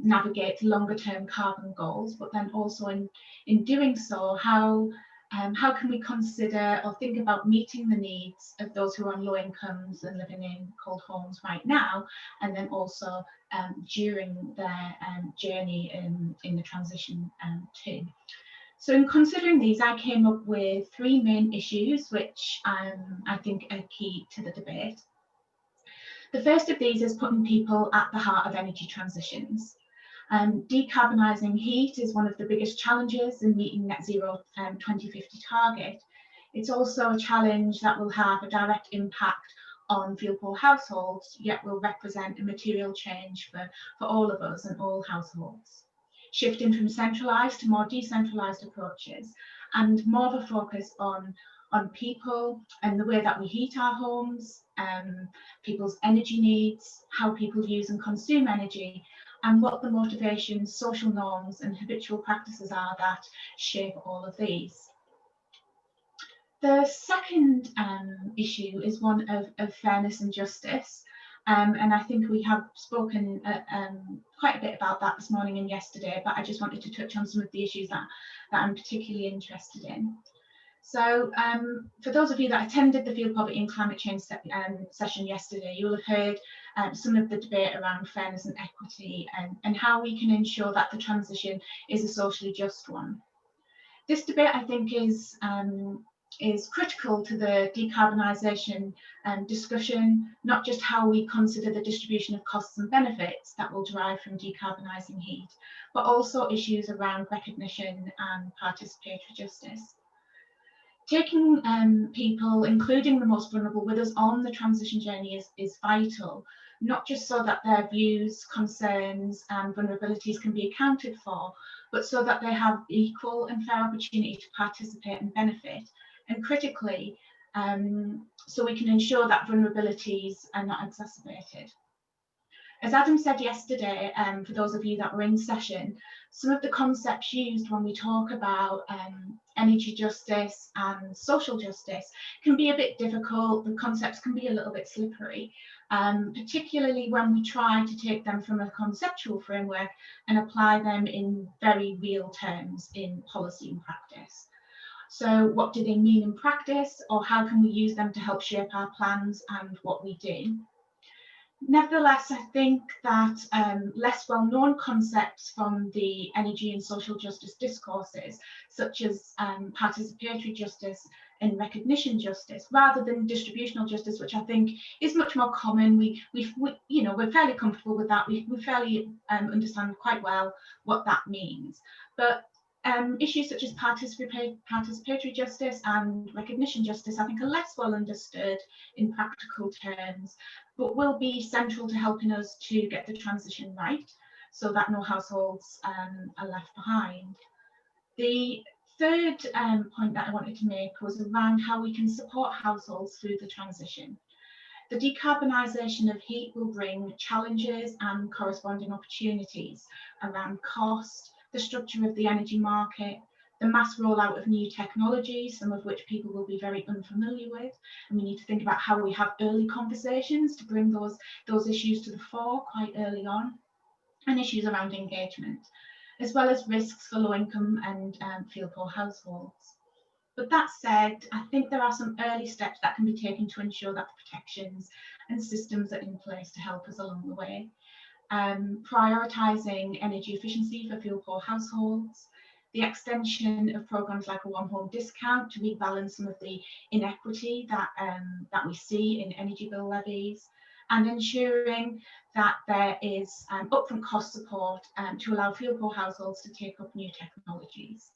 navigate longer term carbon goals, but then also in doing so, how can we consider or think about meeting the needs of those who are on low incomes and living in cold homes right now, and then also during their journey in the transition too. So in considering these, I came up with three main issues which I think are key to the debate. The first of these is putting people at the heart of energy transitions. Decarbonising heat is one of the biggest challenges in meeting net zero 2050 target. It's also a challenge that will have a direct impact on fuel poor households, yet will represent a material change for all of us and all households. Shifting from centralised to more decentralised approaches, and more of a focus on people and the way that we heat our homes, people's energy needs, how people use and consume energy, and what the motivations, social norms and habitual practices are that shape all of these. The second issue is one of fairness and justice. And I think we have spoken quite a bit about that this morning and yesterday, but I just wanted to touch on some of the issues that I'm particularly interested in. So for those of you that attended the Fuel Poverty and Climate Change session yesterday, you will have heard some of the debate around fairness and equity, and how we can ensure that the transition is a socially just one. This debate, I think, is critical to the decarbonisation discussion, not just how we consider the distribution of costs and benefits that will derive from decarbonising heat, but also issues around recognition and participatory justice. Taking people, including the most vulnerable, with us on the transition journey is vital, not just so that their views, concerns and vulnerabilities can be accounted for, but so that they have equal and fair opportunity to participate and benefit. And critically, so we can ensure that vulnerabilities are not exacerbated. As Adam said yesterday, for those of you that were in session, some of the concepts used when we talk about energy justice and social justice can be a bit difficult. The concepts can be a little bit slippery, particularly when we try to take them from a conceptual framework and apply them in very real terms in policy and practice. So what do they mean in practice, or how can we use them to help shape our plans and what we do? Nevertheless, I think that less well-known concepts from the energy and social justice discourses, such as participatory justice and recognition justice, rather than distributional justice, which I think is much more common. We're fairly comfortable with that. We fairly understand quite well what that means. But issues such as participatory justice and recognition justice, I think, are less well understood in practical terms, but will be central to helping us to get the transition right, so that no households are left behind. The third point that I wanted to make was around how we can support households through the transition. The decarbonisation of heat will bring challenges and corresponding opportunities around cost, the structure of the energy market, the mass rollout of new technologies, some of which people will be very unfamiliar with. And we need to think about how we have early conversations to bring those issues to the fore quite early on, and issues around engagement, as well as risks for low-income and fuel-poor households. But that said, I think there are some early steps that can be taken to ensure that the protections and systems are in place to help us along the way. Prioritising energy efficiency for fuel-poor households, the extension of programmes like a warm home discount to rebalance some of the inequity that we see in energy bill levies, and ensuring that there is upfront cost support to allow fuel-poor households to take up new technologies.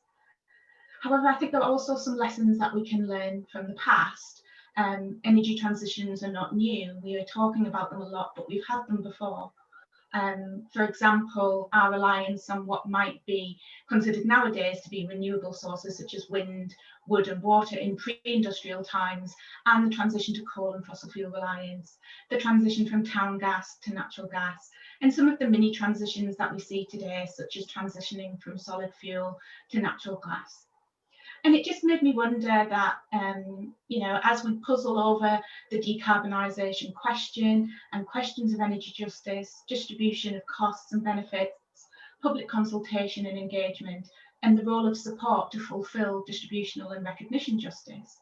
However, I think there are also some lessons that we can learn from the past. Energy transitions are not new. We are talking about them a lot, but we've had them before. For example, our reliance on what might be considered nowadays to be renewable sources such as wind, wood and water in pre-industrial times, and the transition to coal and fossil fuel reliance, the transition from town gas to natural gas, and some of the mini transitions that we see today, such as transitioning from solid fuel to natural gas. And it just made me wonder that, as we puzzle over the decarbonisation question and questions of energy justice, distribution of costs and benefits, public consultation and engagement, and the role of support to fulfil distributional and recognition justice,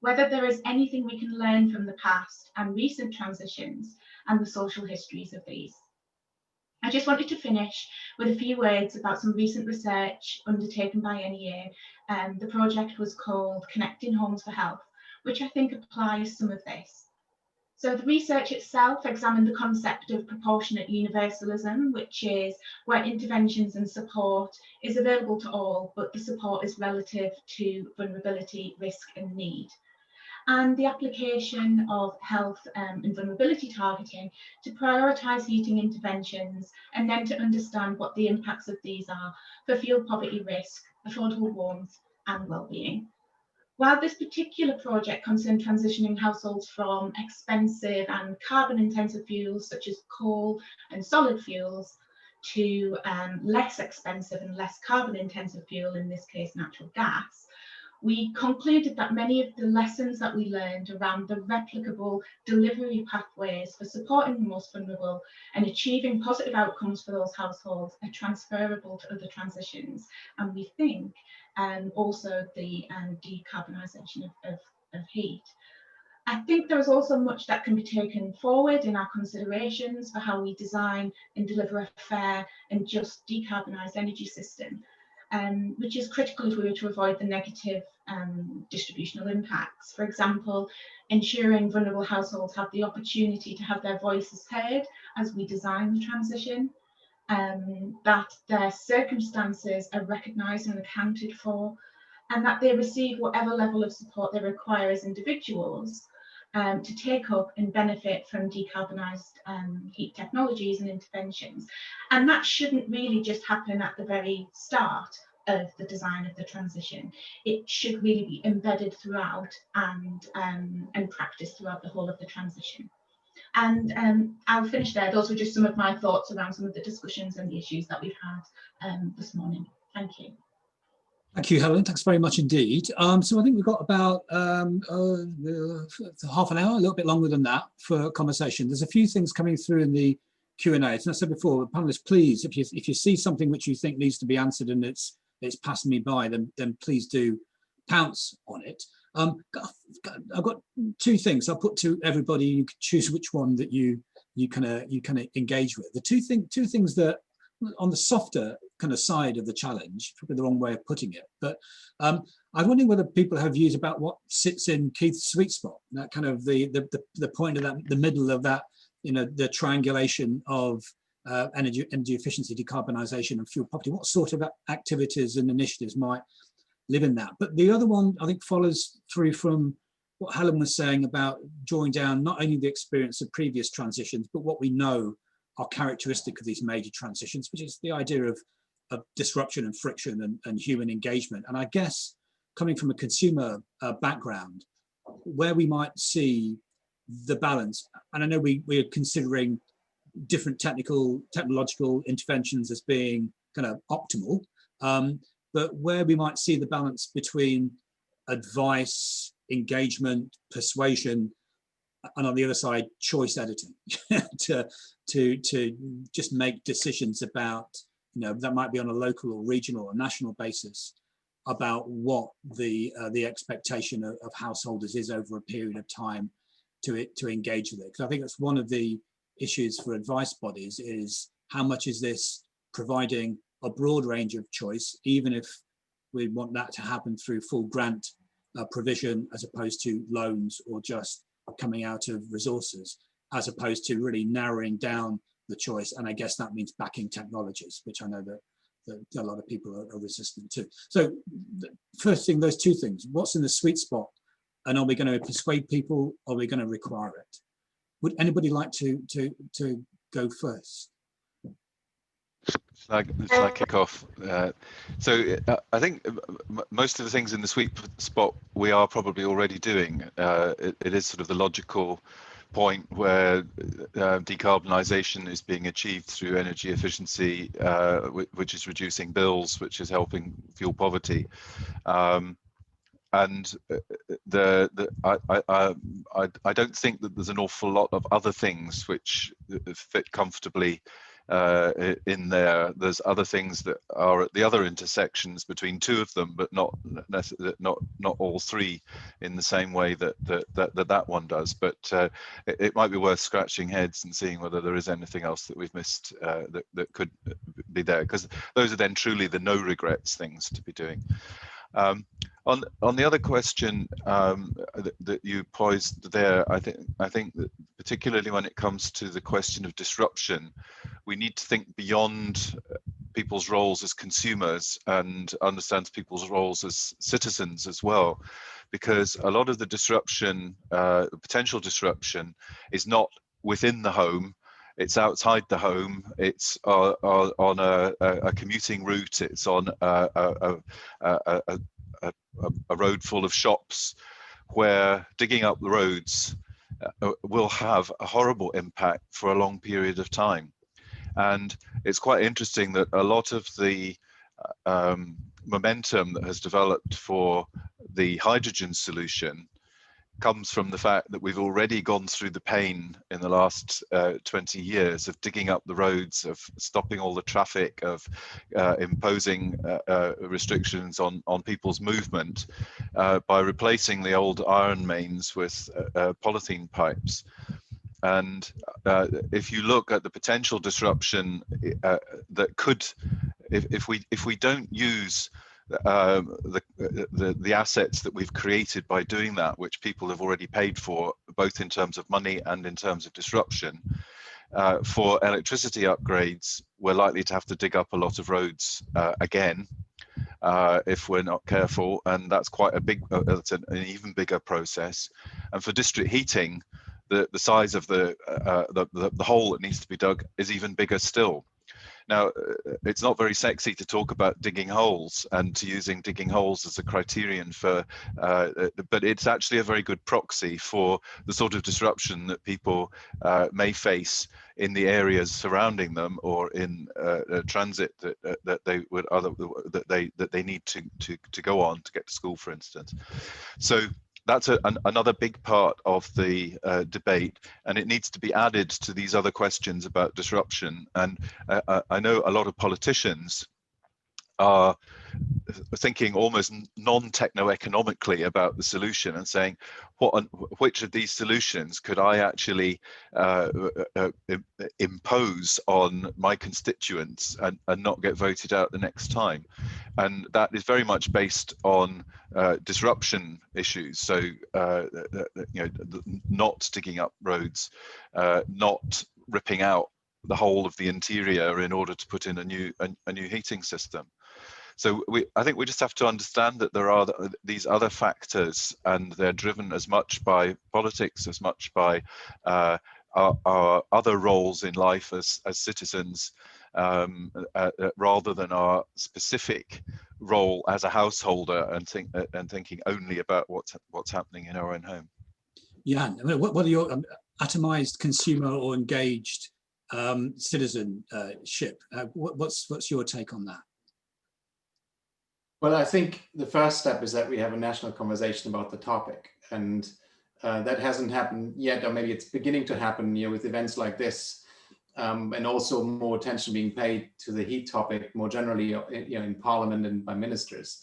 whether there is anything we can learn from the past and recent transitions and the social histories of these. I just wanted to finish with a few words about some recent research undertaken by NEA. The project was called Connecting Homes for Health, which I think applies some of this. So the research itself examined the concept of proportionate universalism, which is where interventions and support is available to all, but the support is relative to vulnerability, risk and need. And the application of health and vulnerability targeting to prioritise heating interventions, and then to understand what the impacts of these are for fuel poverty risk, affordable warmth and well-being. While this particular project concerned transitioning households from expensive and carbon-intensive fuels such as coal and solid fuels to less expensive and less carbon-intensive fuel, in this case natural gas, we concluded that many of the lessons that we learned around the replicable delivery pathways for supporting the most vulnerable and achieving positive outcomes for those households are transferable to other transitions. And we think also the decarbonisation of heat. I think there is also much that can be taken forward in our considerations for how we design and deliver a fair and just decarbonised energy system, which is critical if we were to avoid the negative distributional impacts. For example, ensuring vulnerable households have the opportunity to have their voices heard as we design the transition, that their circumstances are recognised and accounted for, and that they receive whatever level of support they require as individuals to take up and benefit from decarbonised heat technologies and interventions. And that shouldn't really just happen at the very start of the design of the transition. It should really be embedded throughout and practiced throughout the whole of the transition. And I'll finish there. Those were just some of my thoughts around some of the discussions and the issues that we've had this morning. Thank you. Thank you, Helen. Thanks very much indeed. So I think we've got about half an hour, a little bit longer than that for conversation. There's a few things coming through in the Q&A. As I said before, panelists, please, if you see something which you think needs to be answered and it's passing me by, then please do pounce on it. I've got two things I'll put to everybody. You can choose which one that you kind of engage with. The two things that on the softer kind of side of the challenge, probably the wrong way of putting it, but I'm wondering whether people have views about what sits in Keith's sweet spot, that kind of the point of that, the middle of that, the triangulation of energy efficiency, decarbonisation and fuel poverty. What sort of activities and initiatives might live in that? But the other one I think follows through from what Helen was saying about drawing down not only the experience of previous transitions, but what we know are characteristic of these major transitions, which is the idea of disruption and friction and human engagement. And I guess coming from a consumer background, where we might see the balance. And I know we're considering different technological interventions as being kind of optimal, but where we might see the balance between advice, engagement, persuasion, and on the other side, choice editing, to just make decisions about, that might be on a local or regional or national basis, about what the expectation of householders is over a period of time to engage with it. Because I think that's one of the issues for advice bodies, is how much is this providing a broad range of choice, even if we want that to happen through full grant provision, as opposed to loans or just coming out of resources, as opposed to really narrowing down the choice. And I guess that means backing technologies, which I know that a lot of people are resistant to. So first thing, those two things, what's in the sweet spot, and are we going to persuade people, or are we going to require it? Would anybody like to go first? Should I kick off? So I think most of the things in the sweet spot we are probably already doing. It is sort of the logical point where decarbonisation is being achieved through energy efficiency, which is reducing bills, which is helping fuel poverty. And I don't think that there's an awful lot of other things which fit comfortably in there. There's other things that are at the other intersections between two of them, but not all three in the same way that one does. But it might be worth scratching heads and seeing whether there is anything else that we've missed that could be there, because those are then truly the no regrets things to be doing. On the other question that you posed there, I think that particularly when it comes to the question of disruption, we need to think beyond people's roles as consumers and understand people's roles as citizens as well, because a lot of the disruption, potential disruption, is not within the home. It's outside the home. It's on a commuting route. It's on a road full of shops, where digging up the roads will have a horrible impact for a long period of time. And it's quite interesting that a lot of the momentum that has developed for the hydrogen solution comes from the fact that we've already gone through the pain in the last 20 years of digging up the roads, of stopping all the traffic, of imposing restrictions on people's movement by replacing the old iron mains with polythene pipes. And if you look at the potential disruption that could, if we don't use the assets that we've created by doing that, which people have already paid for, both in terms of money and in terms of disruption, for electricity upgrades, we're likely to have to dig up a lot of roads again if we're not careful, and that's quite a big, it's an even bigger process. And for district heating, the size of the hole that needs to be dug is even bigger still. Now, it's not very sexy to talk about digging holes and to using digging holes as a criterion for, but it's actually a very good proxy for the sort of disruption that people may face in the areas surrounding them, or in transit that they need to go on to get to school, for instance. So that's another big part of the debate, and it needs to be added to these other questions about disruption. And I know a lot of politicians are thinking almost non-techno-economically about the solution and saying, which of these solutions could I actually impose on my constituents and not get voted out the next time? And that is very much based on disruption issues. So not digging up roads, not ripping out the whole of the interior in order to put in a new heating system. So I think we just have to understand that there are these other factors, and they're driven as much by politics, as much by our other roles in life as citizens, rather than our specific role as a householder, and thinking only about what's happening in our own home. Jan, what are your atomized consumer or engaged citizenship? What's your take on that? Well, I think the first step is that we have a national conversation about the topic, and that hasn't happened yet, or maybe it's beginning to happen, with events like this, and also more attention being paid to the heat topic more generally, in Parliament and by ministers.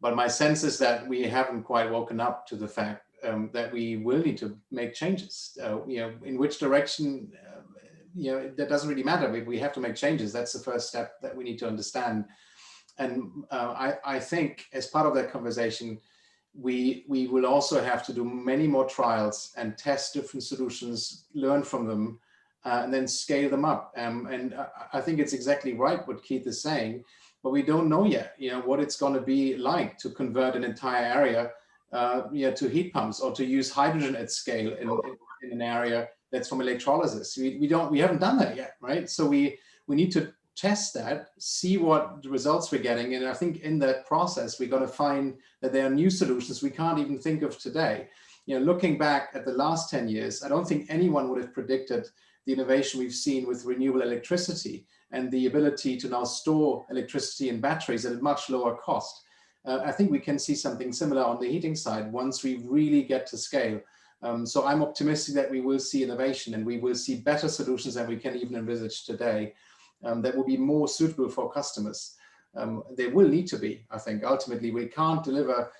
But my sense is that we haven't quite woken up to the fact that we will need to make changes. In which direction, that doesn't really matter. We have to make changes. That's the first step that we need to understand. And I think as part of that conversation, we will also have to do many more trials and test different solutions, learn from them, and then scale them up. And I think it's exactly right what Keith is saying, but we don't know yet, what it's going to be like to convert an entire area, to heat pumps, or to use hydrogen at scale in an area that's from electrolysis. We haven't done that yet, right? So we need to test that, see what the results we're getting. And I think in that process, we're going to find that there are new solutions we can't even think of today. Looking back at the last 10 years, I don't think anyone would have predicted the innovation we've seen with renewable electricity and the ability to now store electricity in batteries at a much lower cost. I think we can see something similar on the heating side once we really get to scale. So I'm optimistic that we will see innovation and we will see better solutions than we can even envisage today. That will be more suitable for customers. They will need to be, I think. Ultimately, we can't deliver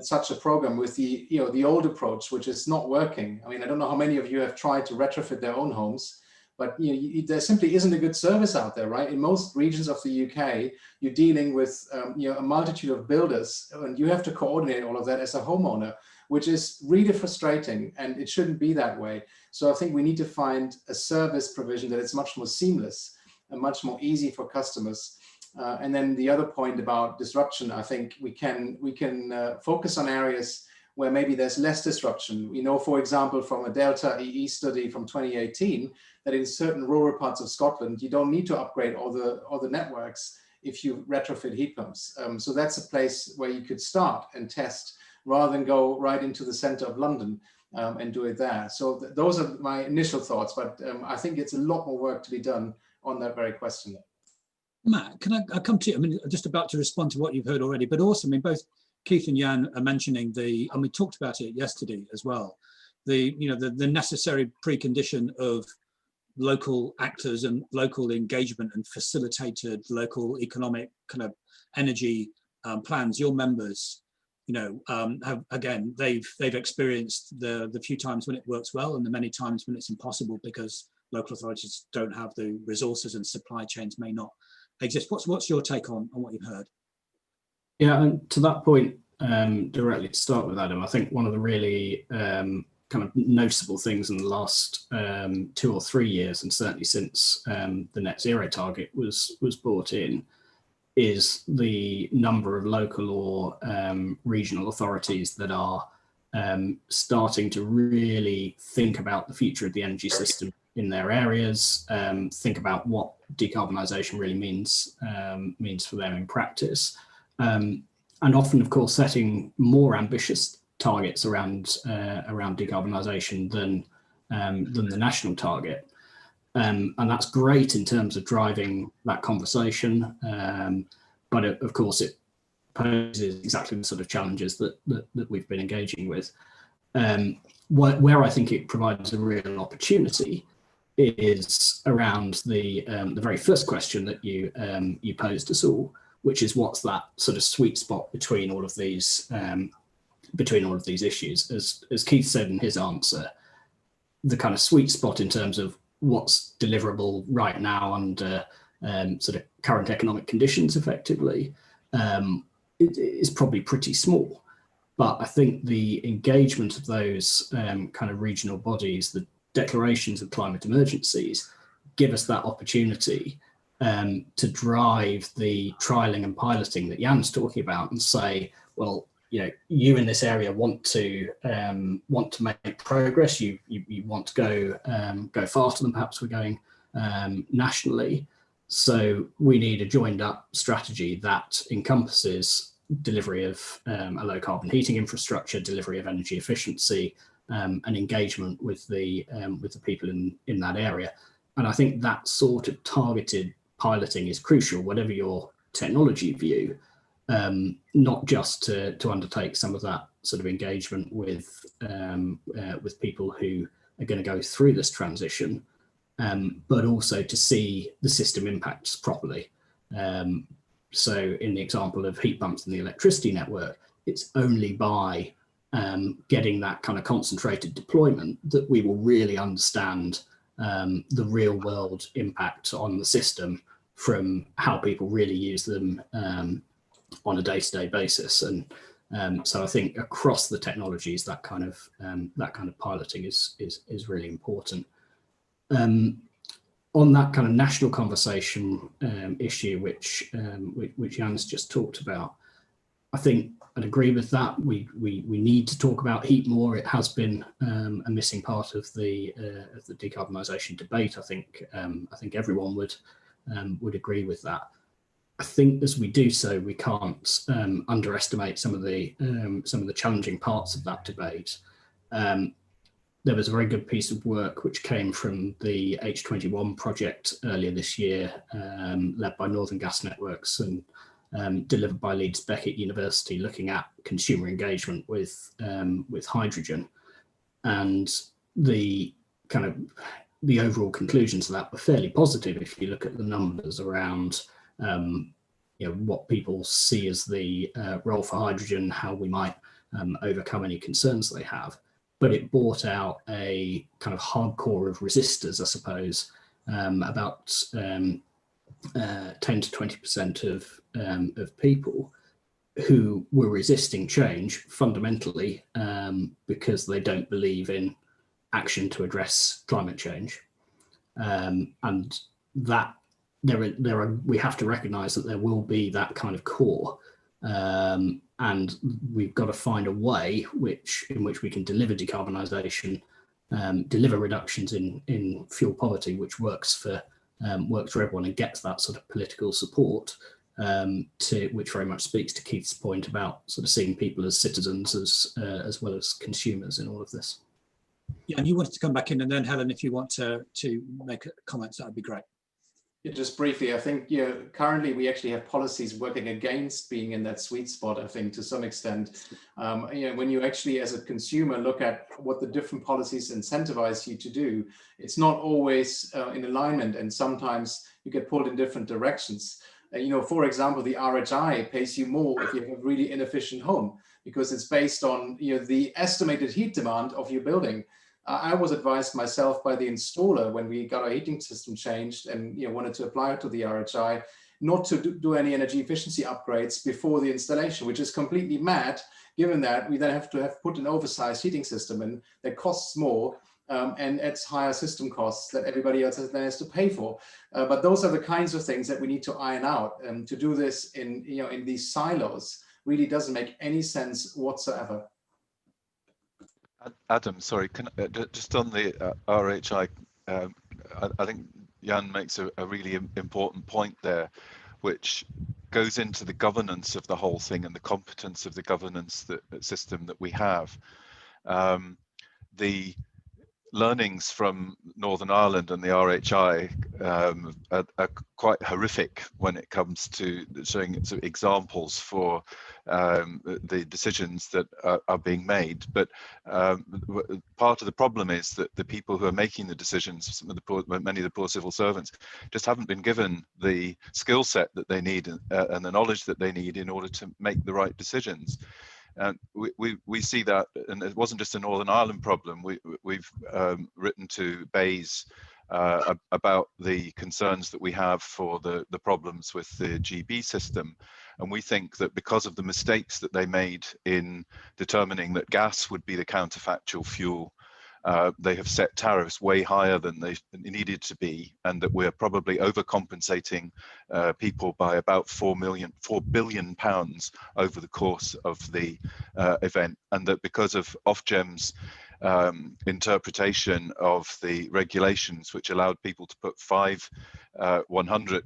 such a program with the old approach, which is not working. I mean, I don't know how many of you have tried to retrofit their own homes, but there simply isn't a good service out there, right? In most regions of the UK, you're dealing with a multitude of builders, and you have to coordinate all of that as a homeowner, which is really frustrating, and it shouldn't be that way. So I think we need to find a service provision that is much more seamless and much more easy for customers. And then the other point about disruption, I think we can focus on areas where maybe there's less disruption. We know, for example, from a Delta EE study from 2018, that in certain rural parts of Scotland, you don't need to upgrade all the networks if you retrofit heat pumps. So that's a place where you could start and test rather than go right into the center of London and do it there. So those are my initial thoughts, but I think it's a lot more work to be done on that very question. Matt, can I come to you? I mean, just about to respond to what you've heard already, but also, I mean, both Keith and Jan are mentioning and we talked about it yesterday as well, the necessary precondition of local actors and local engagement and facilitated local economic kind of energy plans. Your members, have, again, they've experienced the few times when it works well and the many times when it's impossible because local authorities don't have the resources and supply chains may not exist. What's your take on what you've heard? Yeah, and to that point, directly to start with, Adam, I think one of the really kind of noticeable things in the last 2 or 3 years, and certainly since the net zero target was brought in, is the number of local or regional authorities that are starting to really think about the future of the energy system in their areas, think about what decarbonisation really means for them in practice, and often, of course, setting more ambitious targets around decarbonisation than the national target, and that's great in terms of driving that conversation. But of course, it poses exactly the sort of challenges that we've been engaging with. Where I think it provides a real opportunity is around the very first question that you posed us all, which is what's that sort of sweet spot between all of these issues. As Keith said in his answer, the kind of sweet spot in terms of what's deliverable right now under sort of current economic conditions, effectively, is probably pretty small. But I think the engagement of those kind of regional bodies, the declarations of climate emergencies, give us that opportunity to drive the trialing and piloting that Jan's talking about, and say, well, you in this area want to make progress. You want to go faster than perhaps we're going nationally. So we need a joined up strategy that encompasses delivery of a low carbon heating infrastructure, delivery of energy efficiency, and engagement with the people in that area. And I think that sort of targeted piloting is crucial, whatever your technology view, not just to undertake some of that sort of engagement with people who are going to go through this transition, but also to see the system impacts properly. So in the example of heat pumps in the electricity network, it's only by getting that kind of concentrated deployment that we will really understand the real world impact on the system from how people really use them on a day-to-day basis. And so I think across the technologies, that kind of piloting is really important. On that kind of national conversation issue, which Jan's just talked about, I think I'd agree with that. We need to talk about heat more. It has been a missing part of the decarbonisation debate. I think everyone would agree with that. I think as we do so, we can't underestimate some of the challenging parts of that debate. There was a very good piece of work which came from the H21 project earlier this year, led by Northern Gas Networks and delivered by Leeds Beckett University, looking at consumer engagement with hydrogen. And the overall conclusions of that were fairly positive if you look at the numbers around what people see as the role for hydrogen, how we might overcome any concerns they have. But it brought out a kind of hardcore of resistors, I suppose, about 10 to 20% of people who were resisting change fundamentally because they don't believe in action to address climate change, and that we have to recognise that there will be that kind of core. And we've got to find a way in which we can deliver decarbonisation, deliver reductions in fuel poverty, which works for everyone and gets that sort of political support, which very much speaks to Keith's point about sort of seeing people as citizens as well as consumers in all of this. Yeah, and you wanted to come back in, and then Helen, if you want to make comments, that would be great. Yeah, just briefly, I think currently we actually have policies working against being in that sweet spot, I think, to some extent. When you actually, as a consumer, look at what the different policies incentivize you to do, it's not always in alignment, and sometimes you get pulled in different directions. For example, the RHI pays you more if you have a really inefficient home, because it's based on the estimated heat demand of your building. I was advised myself by the installer when we got our heating system changed and wanted to apply it to the RHI, not to do any energy efficiency upgrades before the installation, which is completely mad, given that we then have to put an oversized heating system in that costs more and adds higher system costs that everybody else then has to pay for. But those are the kinds of things that we need to iron out. And to do this in these silos really doesn't make any sense whatsoever. Adam, sorry, just on the RHI, I think Jan makes a really important point there, which goes into the governance of the whole thing and the competence of the governance system that we have. The learnings from Northern Ireland and the RHI are quite horrific when it comes to showing examples for the decisions that are being made. But part of the problem is that the people who are making the decisions, many of the poor civil servants, just haven't been given the skill set that they need and the knowledge that they need in order to make the right decisions. And we see that, and it wasn't just a Northern Ireland problem. We've written to BEIS about the concerns that we have for the problems with the GB system. And we think that because of the mistakes that they made in determining that gas would be the counterfactual fuel, they have set tariffs way higher than they needed to be, and that we're probably overcompensating people by about £4 billion over the course of the event, and that because of Ofgem's interpretation of the regulations, which allowed people to put 5 100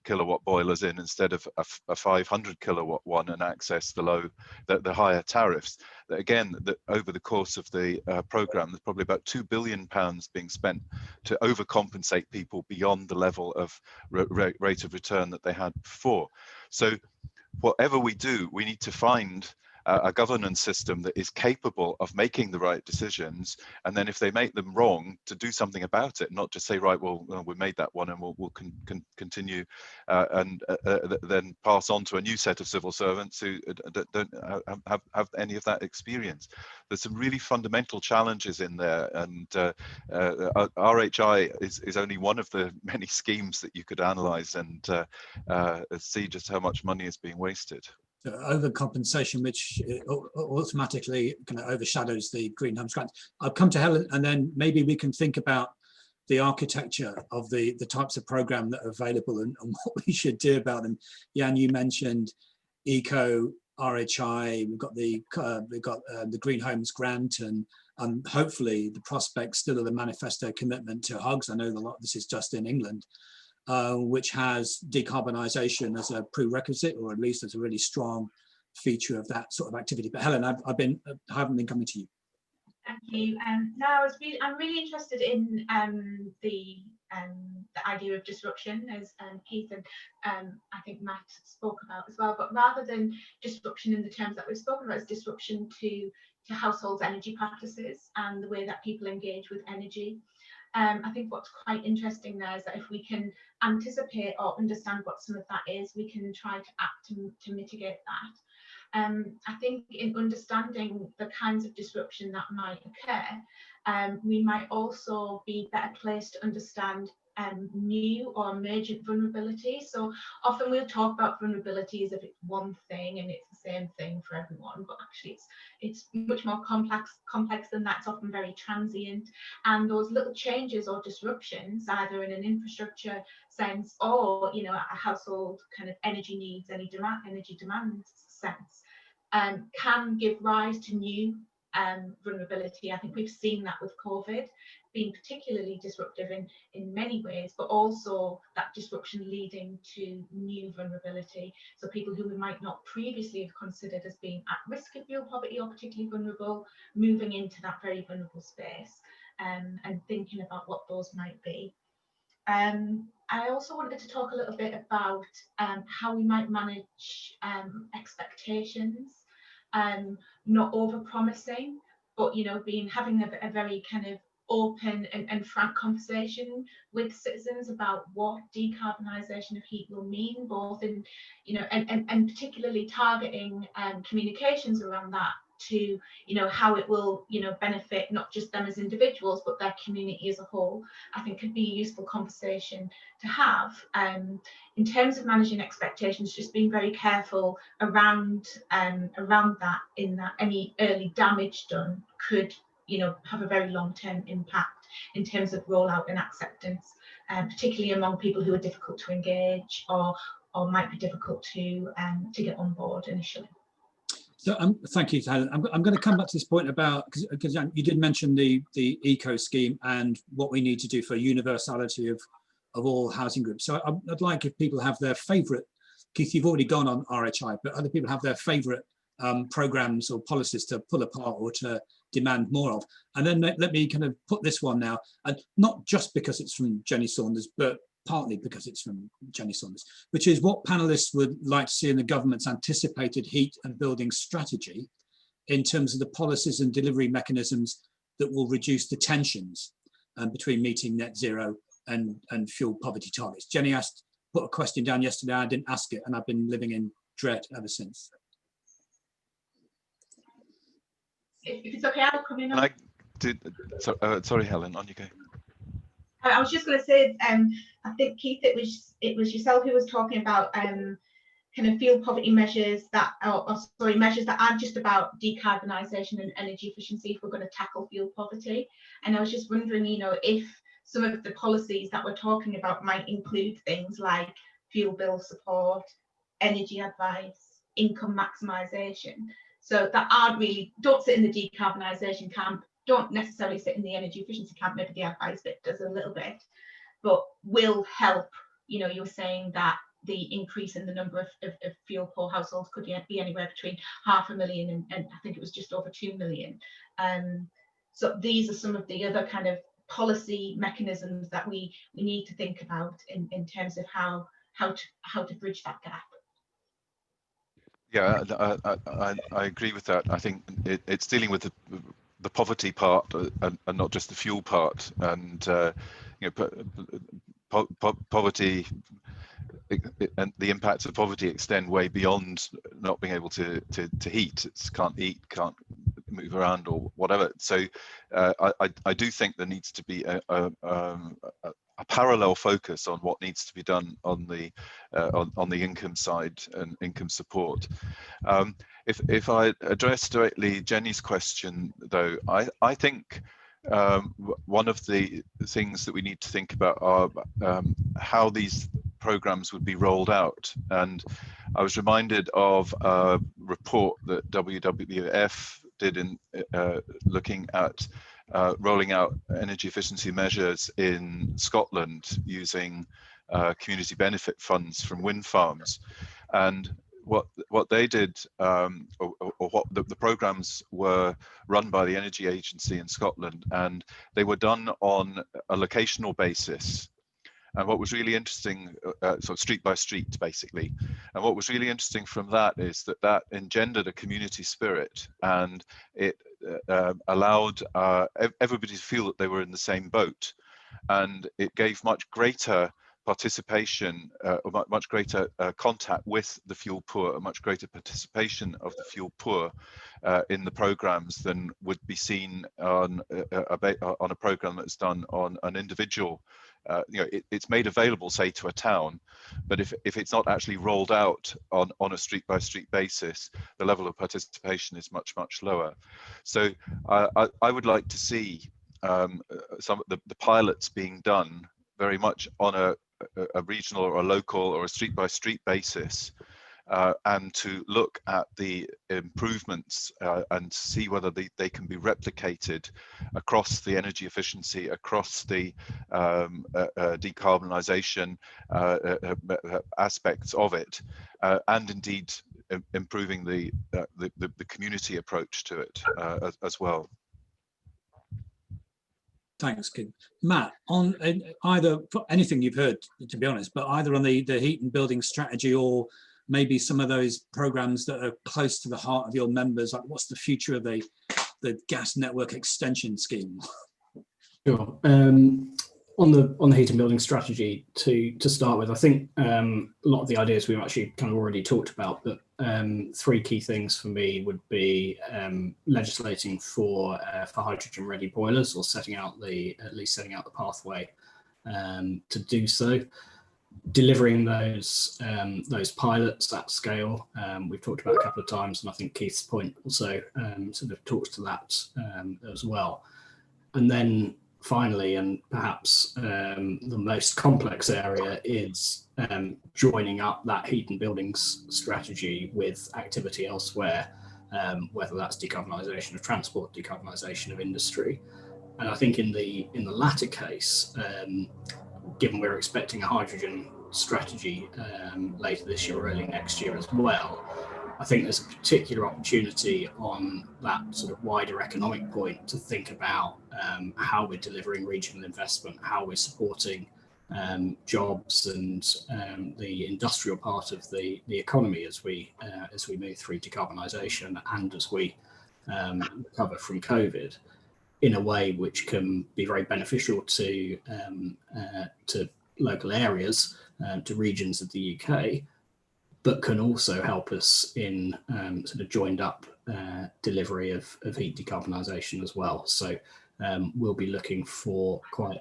kilowatt boilers in instead of a 500 kilowatt one and access the higher tariffs. That again, that over the course of the program, there's probably about £2 billion being spent to overcompensate people beyond the level of rate of return that they had before. So whatever we do, we need to find a governance system that is capable of making the right decisions, and then if they make them wrong, to do something about it, not just say, right, well, we made that one and we'll continue and then pass on to a new set of civil servants who don't have any of that experience. There's some really fundamental challenges in there, and RHI is only one of the many schemes that you could analyze and see just how much money is being wasted. Overcompensation, which automatically kind of overshadows the Green Homes Grant. I'll come to Helen, and then maybe we can think about the architecture of the types of program that are available and what we should do about them. Jan, you mentioned Eco, RHI. We've got the Green Homes Grant, and hopefully the prospect still of the manifesto commitment to HUGs. I know a lot of this is just in England. Which has decarbonisation as a prerequisite, or at least as a really strong feature of that sort of activity. But Helen, I haven't been coming to you. Thank you. No, I'm really interested in the idea of disruption, as Keith and I think Matt spoke about as well. But rather than disruption in the terms that we've spoken about, it's disruption to households' energy practices and the way that people engage with energy. I think what's quite interesting there is that if we can anticipate or understand what some of that is, we can try to act to mitigate that. I think in understanding the kinds of disruption that might occur, we might also be better placed to understand new or emergent vulnerabilities. So often we'll talk about vulnerability as if it's one thing and it's the same thing for everyone, but actually it's much more complex than that. It's often very transient, and those little changes or disruptions, either in an infrastructure sense or a household kind of energy needs, energy demand sense, can give rise to new vulnerability. I think we've seen that with COVID being particularly disruptive in many ways, but also that disruption leading to new vulnerability. So people who we might not previously have considered as being at risk of fuel poverty or particularly vulnerable, moving into that very vulnerable space, and thinking about what those might be. I also wanted to talk a little bit about how we might manage expectations, not over-promising, but having a very kind of open and frank conversation with citizens about what decarbonisation of heat will mean, both in and particularly targeting communications around that to how it will benefit not just them as individuals but their community as a whole. I think could be a useful conversation to have. In terms of managing expectations, just being very careful around that, in that any early damage done could have a very long-term impact in terms of rollout and acceptance, particularly among people who are difficult to engage or might be difficult to get on board initially. So thank you, Helen. I'm going to come back to this point about, because you did mention the eco scheme and what we need to do for universality of all housing groups. So I'd like if people have their favourite, Keith, you've already gone on RHI, but other people have their favourite programs or policies to pull apart or to demand more of. And then let me kind of put this one now, and not just because it's from Jenny Saunders, but partly because it's from Jenny Saunders, which is what panelists would like to see in the government's anticipated heat and building strategy in terms of the policies and delivery mechanisms that will reduce the tensions between meeting net zero and fuel poverty targets. Jenny put a question down yesterday, I didn't ask it, and I've been living in dread ever since. If it's okay, I'll come in. Sorry, Helen, on you go. I was just going to say, I think, Keith, it was yourself who was talking about kind of fuel poverty measures that, measures that aren't just about decarbonisation and energy efficiency if we're going to tackle fuel poverty. And I was just wondering, if some of the policies that we're talking about might include things like fuel bill support, energy advice, income maximisation. So that don't sit in the decarbonisation camp, don't necessarily sit in the energy efficiency camp, maybe the advice bit does a little bit, but will help. You know, you're saying that the increase in the number of fuel poor households could be anywhere between 500,000 and I think it was just over 2 million. So these are some of the other kind of policy mechanisms that we need to think about in terms of how to bridge that gap. Yeah, I agree with that. I think it's dealing with the poverty part and not just the fuel part. And you know, poverty and the impacts of poverty extend way beyond not being able to heat. It's can't eat, can't move around, or whatever. So I do think there needs to be a parallel focus on what needs to be done on the income side and income support. If I address directly Jenny's question, though, I think one of the things that we need to think about are how these programs would be rolled out. And I was reminded of a report that WWF did in looking at rolling out energy efficiency measures in Scotland using community benefit funds from wind farms. And what they did, or what the programs were run by the Energy Agency in Scotland, and they were done on a locational basis. And what was really interesting, so street by street, basically. And what was really interesting from that is that engendered a community spirit, and it allowed everybody to feel that they were in the same boat. And it gave much greater participation, much greater contact with the fuel poor, a much greater participation of the fuel poor in the programs than would be seen on a program that's done on an individual. You know, it's made available, say, to a town, but if it's not actually rolled out on a street-by-street basis, the level of participation is much lower. So I would like to see some of the pilots being done very much on a regional or a local or a street-by-street basis, and to look at the improvements and see whether they can be replicated across the energy efficiency, across the decarbonisation aspects of it, and indeed improving the community approach to it as well. Thanks, Kim. Matt, on either anything you've heard, to be honest, but either on the heat and building strategy or maybe some of those programs that are close to the heart of your members, like what's the future of the gas network extension scheme? Sure. On the heat and building strategy, to start with, I think a lot of the ideas we've actually kind of already talked about, but three key things for me would be legislating for hydrogen ready boilers, or at least setting out the pathway to do so. Delivering those pilots at scale, we've talked about a couple of times, and I think Keith's point also sort of talks to that as well. And then finally, and perhaps the most complex area, is joining up that heat and buildings strategy with activity elsewhere, whether that's decarbonisation of transport, decarbonisation of industry. And I think in the latter case, given we're expecting a hydrogen strategy later this year or early next year as well, I think there's a particular opportunity on that sort of wider economic point to think about how we're delivering regional investment, how we're supporting jobs and the industrial part of the economy as we move through decarbonisation and as we recover from COVID, in a way which can be very beneficial to local areas, to regions of the UK, but can also help us in sort of joined up delivery of heat decarbonisation as well. So we'll be looking for quite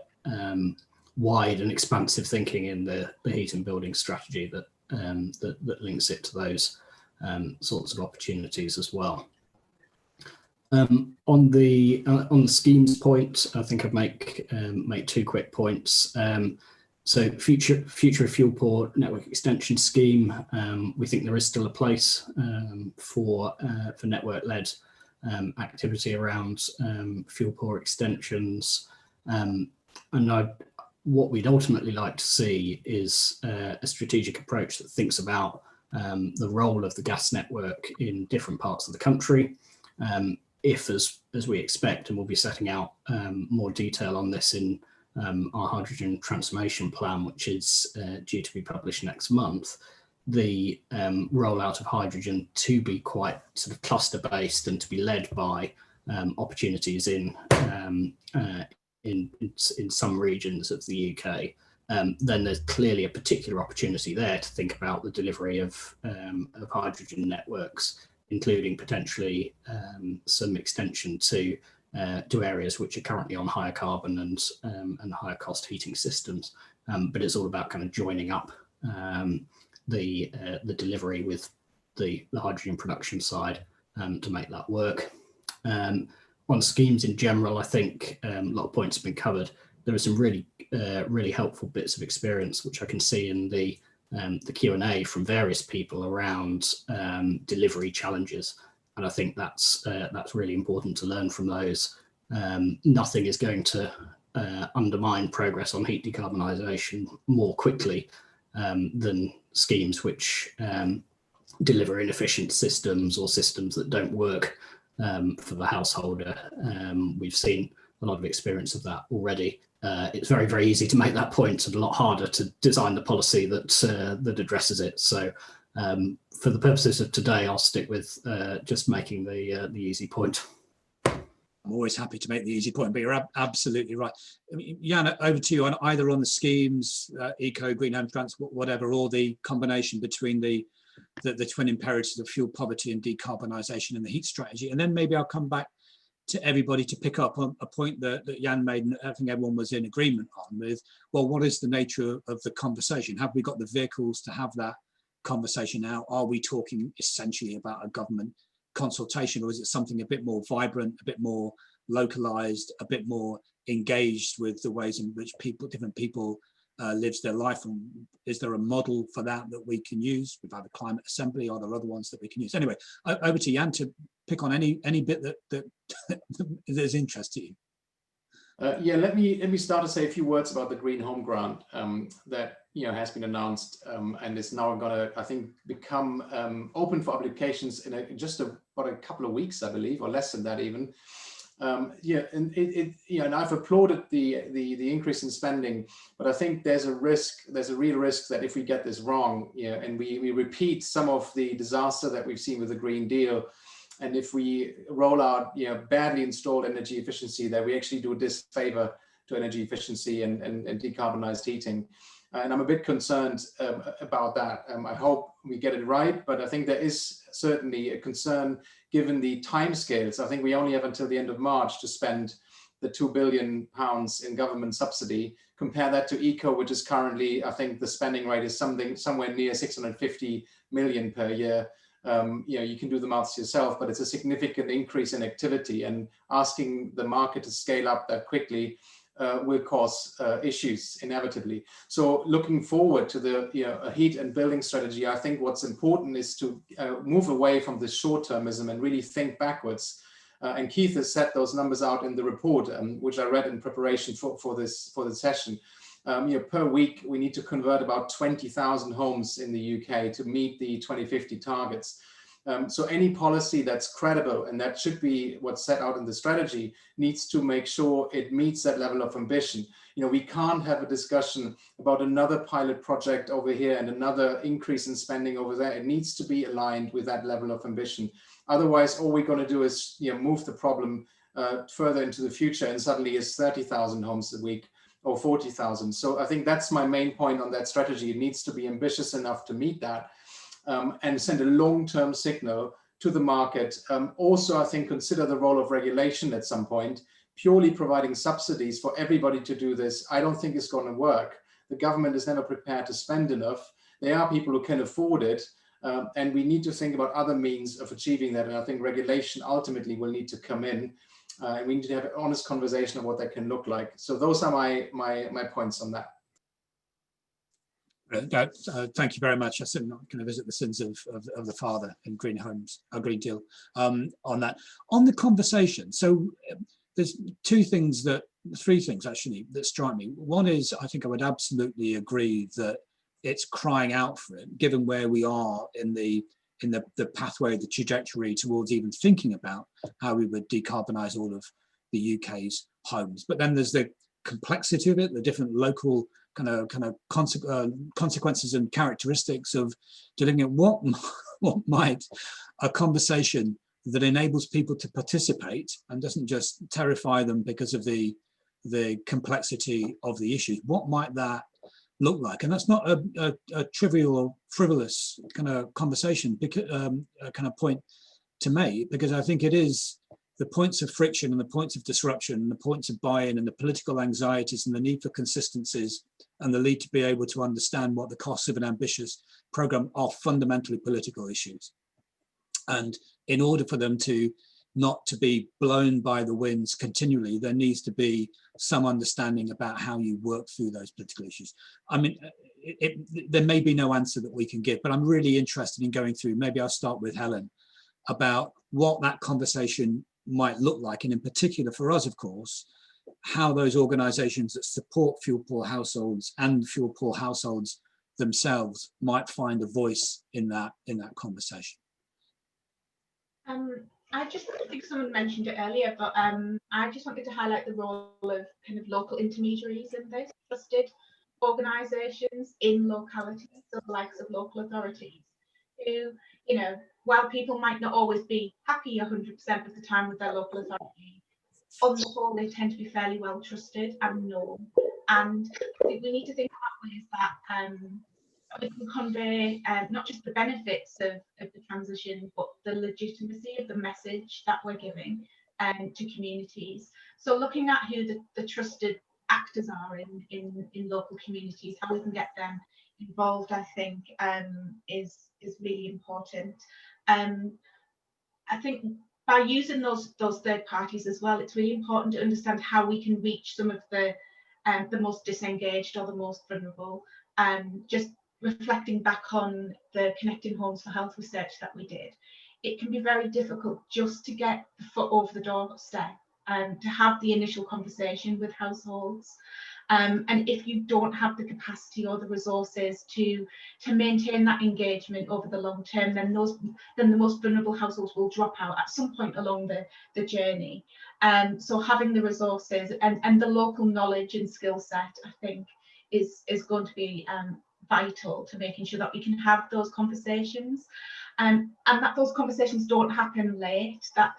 wide and expansive thinking in the heat and building strategy that links it to those sorts of opportunities as well. On the schemes point, I think I'd make two quick points. So future of fuel poor network extension scheme, we think there is still a place for network-led activity around fuel poor extensions. What we'd ultimately like to see is a strategic approach that thinks about the role of the gas network in different parts of the country. If, as we expect, and we'll be setting out more detail on this in our hydrogen transformation plan, which is due to be published next month, the rollout of hydrogen to be quite sort of cluster based and to be led by opportunities in some regions of the UK, then there's clearly a particular opportunity there to think about the delivery of hydrogen networks, including potentially some extension to areas which are currently on higher carbon and higher cost heating systems. But it's all about kind of joining up the delivery with the hydrogen production side to make that work. On schemes in general, I think a lot of points have been covered. There are some really helpful bits of experience which I can see in the Q&A from various people around delivery challenges, and I think that's really important to learn from those. Nothing is going to undermine progress on heat decarbonisation more quickly than schemes which deliver inefficient systems or systems that don't work for the householder. We've seen a lot of experience of that already. It's very, very easy to make that point and a lot harder to design the policy that addresses it. So for the purposes of today, I'll stick with just making the easy point. I'm always happy to make the easy point, but you're absolutely right. I mean, Jan, over to you on either on the schemes, eco, green home transport, whatever, or the combination between the twin imperatives of fuel poverty and decarbonisation and the heat strategy. And then maybe I'll come back to everybody to pick up on a point that Jan made, and I think everyone was in agreement on with, well, what is the nature of the conversation? Have we got the vehicles to have that conversation now? Are we talking essentially about a government consultation, or is it something a bit more vibrant, a bit more localized, a bit more engaged with the ways in which different people lives their life? And is there a model for that we can use? We've had a climate assembly. Are there other ones that we can use? Anyway, over to Jan to pick on any bit that there's interest to you. Yeah, let me start to say a few words about the Green Home Grant that has been announced and is now going to, I think, become open for applications in just about a couple of weeks, I believe, or less than that even. Yeah, and I've applauded the increase in spending, but I think there's a real risk that if we get this wrong, and we repeat some of the disaster that we've seen with the Green Deal, and if we roll out badly installed energy efficiency, that we actually do a disfavor to energy efficiency and decarbonized heating. And I'm a bit concerned about that. I hope we get it right, but I think there is certainly a concern given the timescales. I think we only have until the end of March to spend the £2 billion in government subsidy. Compare that to eco, which is currently, I think the spending rate is somewhere near 650 million per year. You can do the maths yourself, but it's a significant increase in activity, and asking the market to scale up that quickly will cause issues inevitably. So looking forward to the heat and building strategy, I think what's important is to move away from this short-termism and really think backwards. And Keith has set those numbers out in the report, which I read in preparation for this session. Per week, we need to convert about 20,000 homes in the UK to meet the 2050 targets. So any policy that's credible, and that should be what's set out in the strategy, needs to make sure it meets that level of ambition. We can't have a discussion about another pilot project over here and another increase in spending over there. It needs to be aligned with that level of ambition. Otherwise, all we're going to do is move the problem further into the future, and suddenly it's 30,000 homes a week or 40,000. So I think that's my main point on that strategy. It needs to be ambitious enough to meet that and send a long-term signal to the market. Also, I think consider the role of regulation at some point. Purely providing subsidies for everybody to do this, I don't think is going to work. The government is never prepared to spend enough. There are people who can afford it, and we need to think about other means of achieving that. And I think regulation ultimately will need to come in. And we need to have an honest conversation of what that can look like. So those are my points on that. Thank you very much. I'm certainly not going to visit the sins of the father in Green Homes, Green Deal on that. On the conversation, so there's three things actually that strike me. One is, I think I would absolutely agree that it's crying out for it, given where we are in the pathway, the trajectory towards even thinking about how we would decarbonise all of the UK's homes. But then there's the complexity of it, the different local kind of consequences and characteristics of delivering it. What might a conversation that enables people to participate and doesn't just terrify them because of the complexity of the issues, what might that look like? And that's not a trivial or frivolous kind of conversation, kind of point to make, because I think it is the points of friction and the points of disruption and the points of buy-in and the political anxieties and the need for consistencies and the need to be able to understand what the costs of an ambitious program are fundamentally political issues. And in order for them not to be blown by the winds continually, there needs to be some understanding about how you work through those political issues. I mean, there may be no answer that we can give, but I'm really interested in going through, maybe I'll start with Helen, about what that conversation might look like, and in particular for us, of course, how those organisations that support fuel poor households and fuel poor households themselves might find a voice in that conversation. I think someone mentioned it earlier, but I just wanted to highlight the role of kind of local intermediaries in this, trusted organisations in localities, so the likes of local authorities, who, you know, while people might not always be happy 100% of the time with their local authority, on the whole, they tend to be fairly well trusted and known. And I think we need to think about ways that we can convey not just the benefits of the transition, but the legitimacy of the message that we're giving to communities. So looking at who the trusted actors are in local communities, how we can get them involved, I think is really important. I think by using those third parties as well, it's really important to understand how we can reach some of the most disengaged or the most vulnerable. Just reflecting back on the Connecting Homes for Health research that we did, it can be very difficult just to get the foot over the doorstep and to have the initial conversation with households. And if you don't have the capacity or the resources to maintain that engagement over the long term, then the most vulnerable households will drop out at some point along the journey. So having the resources and the local knowledge and skill set, I think, is going to be vital to making sure that we can have those conversations, and that those conversations don't happen late, that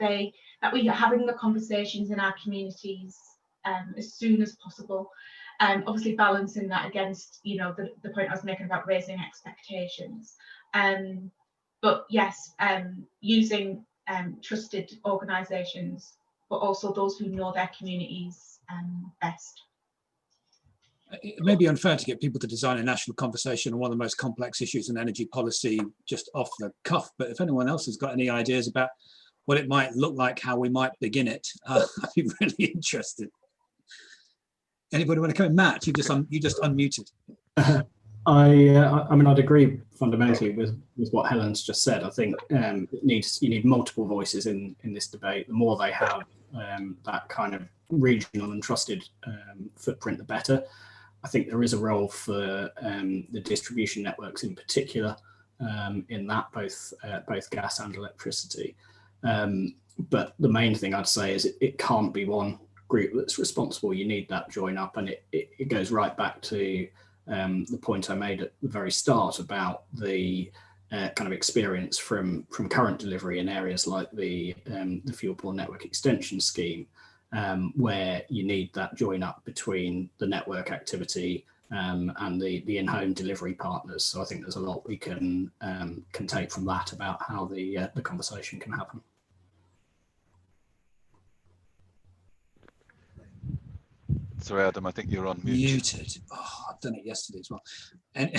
we are having the conversations in our communities as soon as possible. Obviously balancing that against, you know, the point I was making about raising expectations. But yes, using trusted organisations, but also those who know their communities best. It may be unfair to get people to design a national conversation on one of the most complex issues in energy policy just off the cuff, but if anyone else has got any ideas about what it might look like, how we might begin it, I'd be really interested. Anybody want to come in? Matt, you just unmuted. I mean, I'd agree fundamentally with what Helen's just said. I think you need multiple voices in this debate. The more they have that kind of regional and trusted footprint, the better. I think there is a role for the distribution networks in particular in that, both gas and electricity. But the main thing I'd say is it can't be one group that's responsible. You need that join up, and it goes right back to the point I made at the very start about the kind of experience from current delivery in areas like the Fuel Pool Network Extension Scheme, where you need that join up between the network activity and the in-home delivery partners. So I think there's a lot we can take from that about how the conversation can happen. Sorry, Adam, I think you're on mute. Muted. Oh, I've done it yesterday as well. And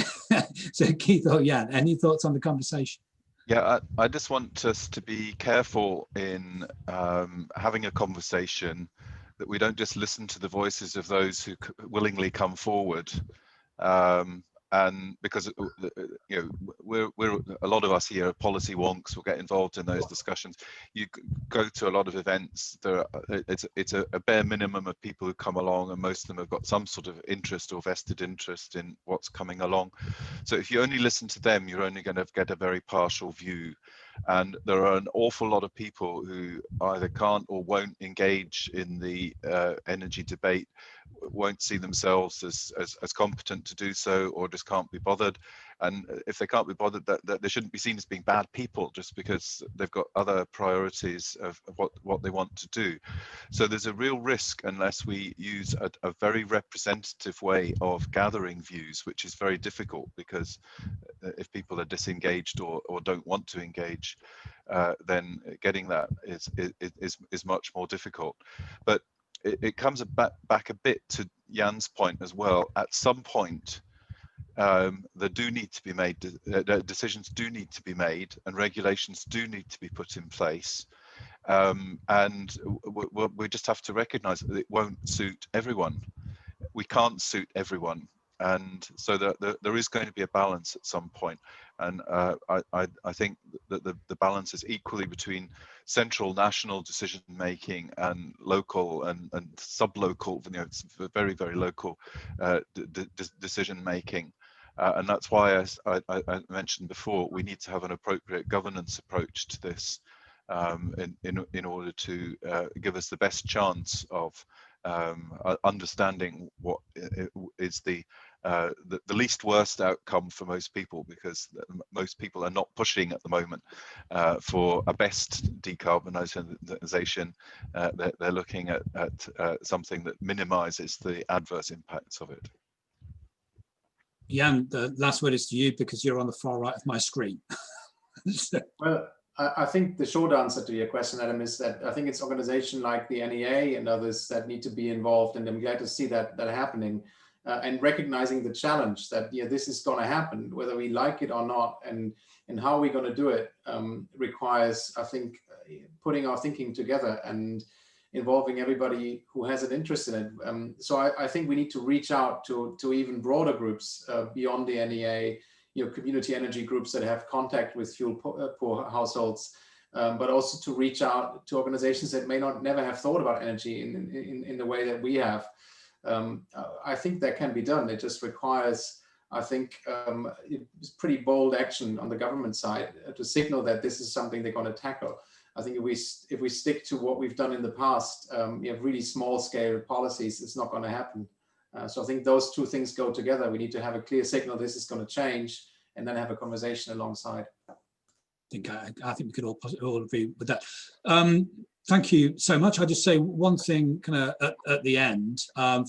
so Keith or Jan, any thoughts on the conversation? Yeah, I just want us to be careful in having a conversation that we don't just listen to the voices of those who willingly come forward. and because we're a lot of us here are policy wonks, will get involved in those discussions. You go to a lot of events, it's a bare minimum of people who come along, and most of them have got some sort of interest or vested interest in what's coming along. So if you only listen to them, you're only going to get a very partial view. And there are an awful lot of people who either can't or won't engage in the energy debate, won't see themselves as competent to do so, or just can't be bothered. And if they can't be bothered, that they shouldn't be seen as being bad people just because they've got other priorities of what they want to do. So there's a real risk unless we use a very representative way of gathering views, which is very difficult because if people are disengaged or don't want to engage, then getting that is much more difficult. But it comes back a bit to Jan's point as well. At some point, there do need to be made, decisions do need to be made, and regulations do need to be put in place. And we just have to recognise that it won't suit everyone. We can't suit everyone. And so there is going to be a balance at some point. And I think that the balance is equally between central national decision making and local and sub-local, it's very, very local decision making. And that's why, as I mentioned before, we need to have an appropriate governance approach to this in order to give us the best chance of understanding what is the least worst outcome for most people, because most people are not pushing at the moment for a best decarbonisation. They're looking at something that minimises the adverse impacts of it. Jan, the last word is to you because you're on the far right of my screen. Well, I think the short answer to your question, Adam, is that I think it's organizations like the NEA and others that need to be involved, and I'm glad to see that happening, and recognizing the challenge that this is going to happen, whether we like it or not, and how we're going to do it requires, I think, putting our thinking together and involving everybody who has an interest in it. So I think we need to reach out to even broader groups beyond the NEA, community energy groups that have contact with fuel poor households, but also to reach out to organizations that may never have thought about energy in the way that we have. I think that can be done. It just requires, I think, it's pretty bold action on the government side to signal that this is something they're going to tackle. I think if we stick to what we've done in the past, really small scale policies, it's not going to happen. So I think those two things go together. We need to have a clear signal this is going to change, and then have a conversation alongside. I think we could all agree with that. Thank you so much. I'll just say one thing kind of at the end.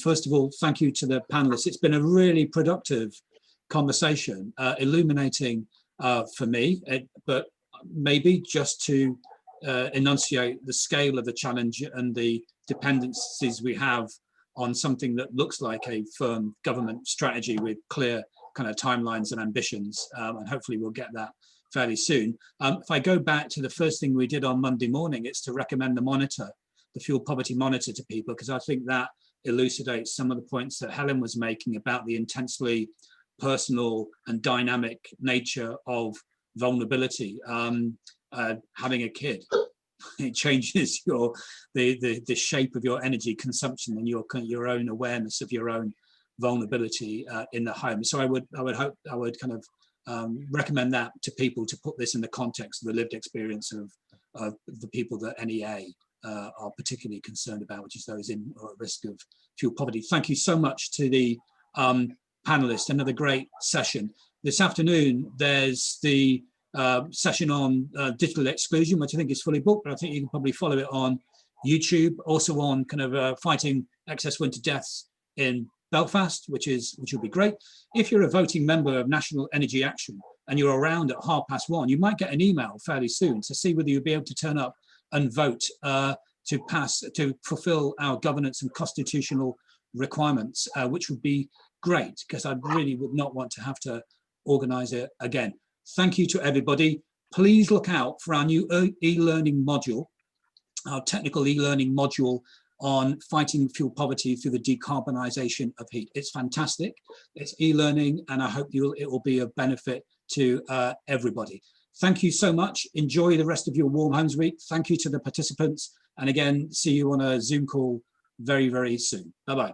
First of all, thank you to the panelists. It's been a really productive conversation, illuminating for me, but maybe just to enunciate the scale of the challenge and the dependencies we have on something that looks like a firm government strategy with clear kind of timelines and ambitions, and hopefully we'll get that fairly soon. If I go back to the first thing we did on Monday morning, it's to recommend the fuel poverty monitor to people, because I think that elucidates some of the points that Helen was making about the intensely personal and dynamic nature of vulnerability. Having a kid, it changes the shape of your energy consumption and your own awareness of your own vulnerability in the home. So I would kind of recommend that to people, to put this in the context of the lived experience of the people that NEA are particularly concerned about, which is those in or at risk of fuel poverty. Thank you so much to the panelists. Another great session. This afternoon, there's the session on digital exclusion, which I think is fully booked, but I think you can probably follow it on YouTube. Also on kind of fighting excess winter deaths in Belfast, which will be great. If you're a voting member of National Energy Action and you're around at 1:30, you might get an email fairly soon to see whether you'll be able to turn up and vote to fulfill our governance and constitutional requirements, which would be great, because I really would not want to have to organise it again. Thank you to everybody. Please look out for our new e-learning module, our technical e-learning module on fighting fuel poverty through the decarbonisation of heat. It's fantastic. It's e-learning, and I hope it will be of benefit to everybody. Thank you so much. Enjoy the rest of your Warm Homes Week. Thank you to the participants. And again, see you on a Zoom call very, very soon. Bye-bye.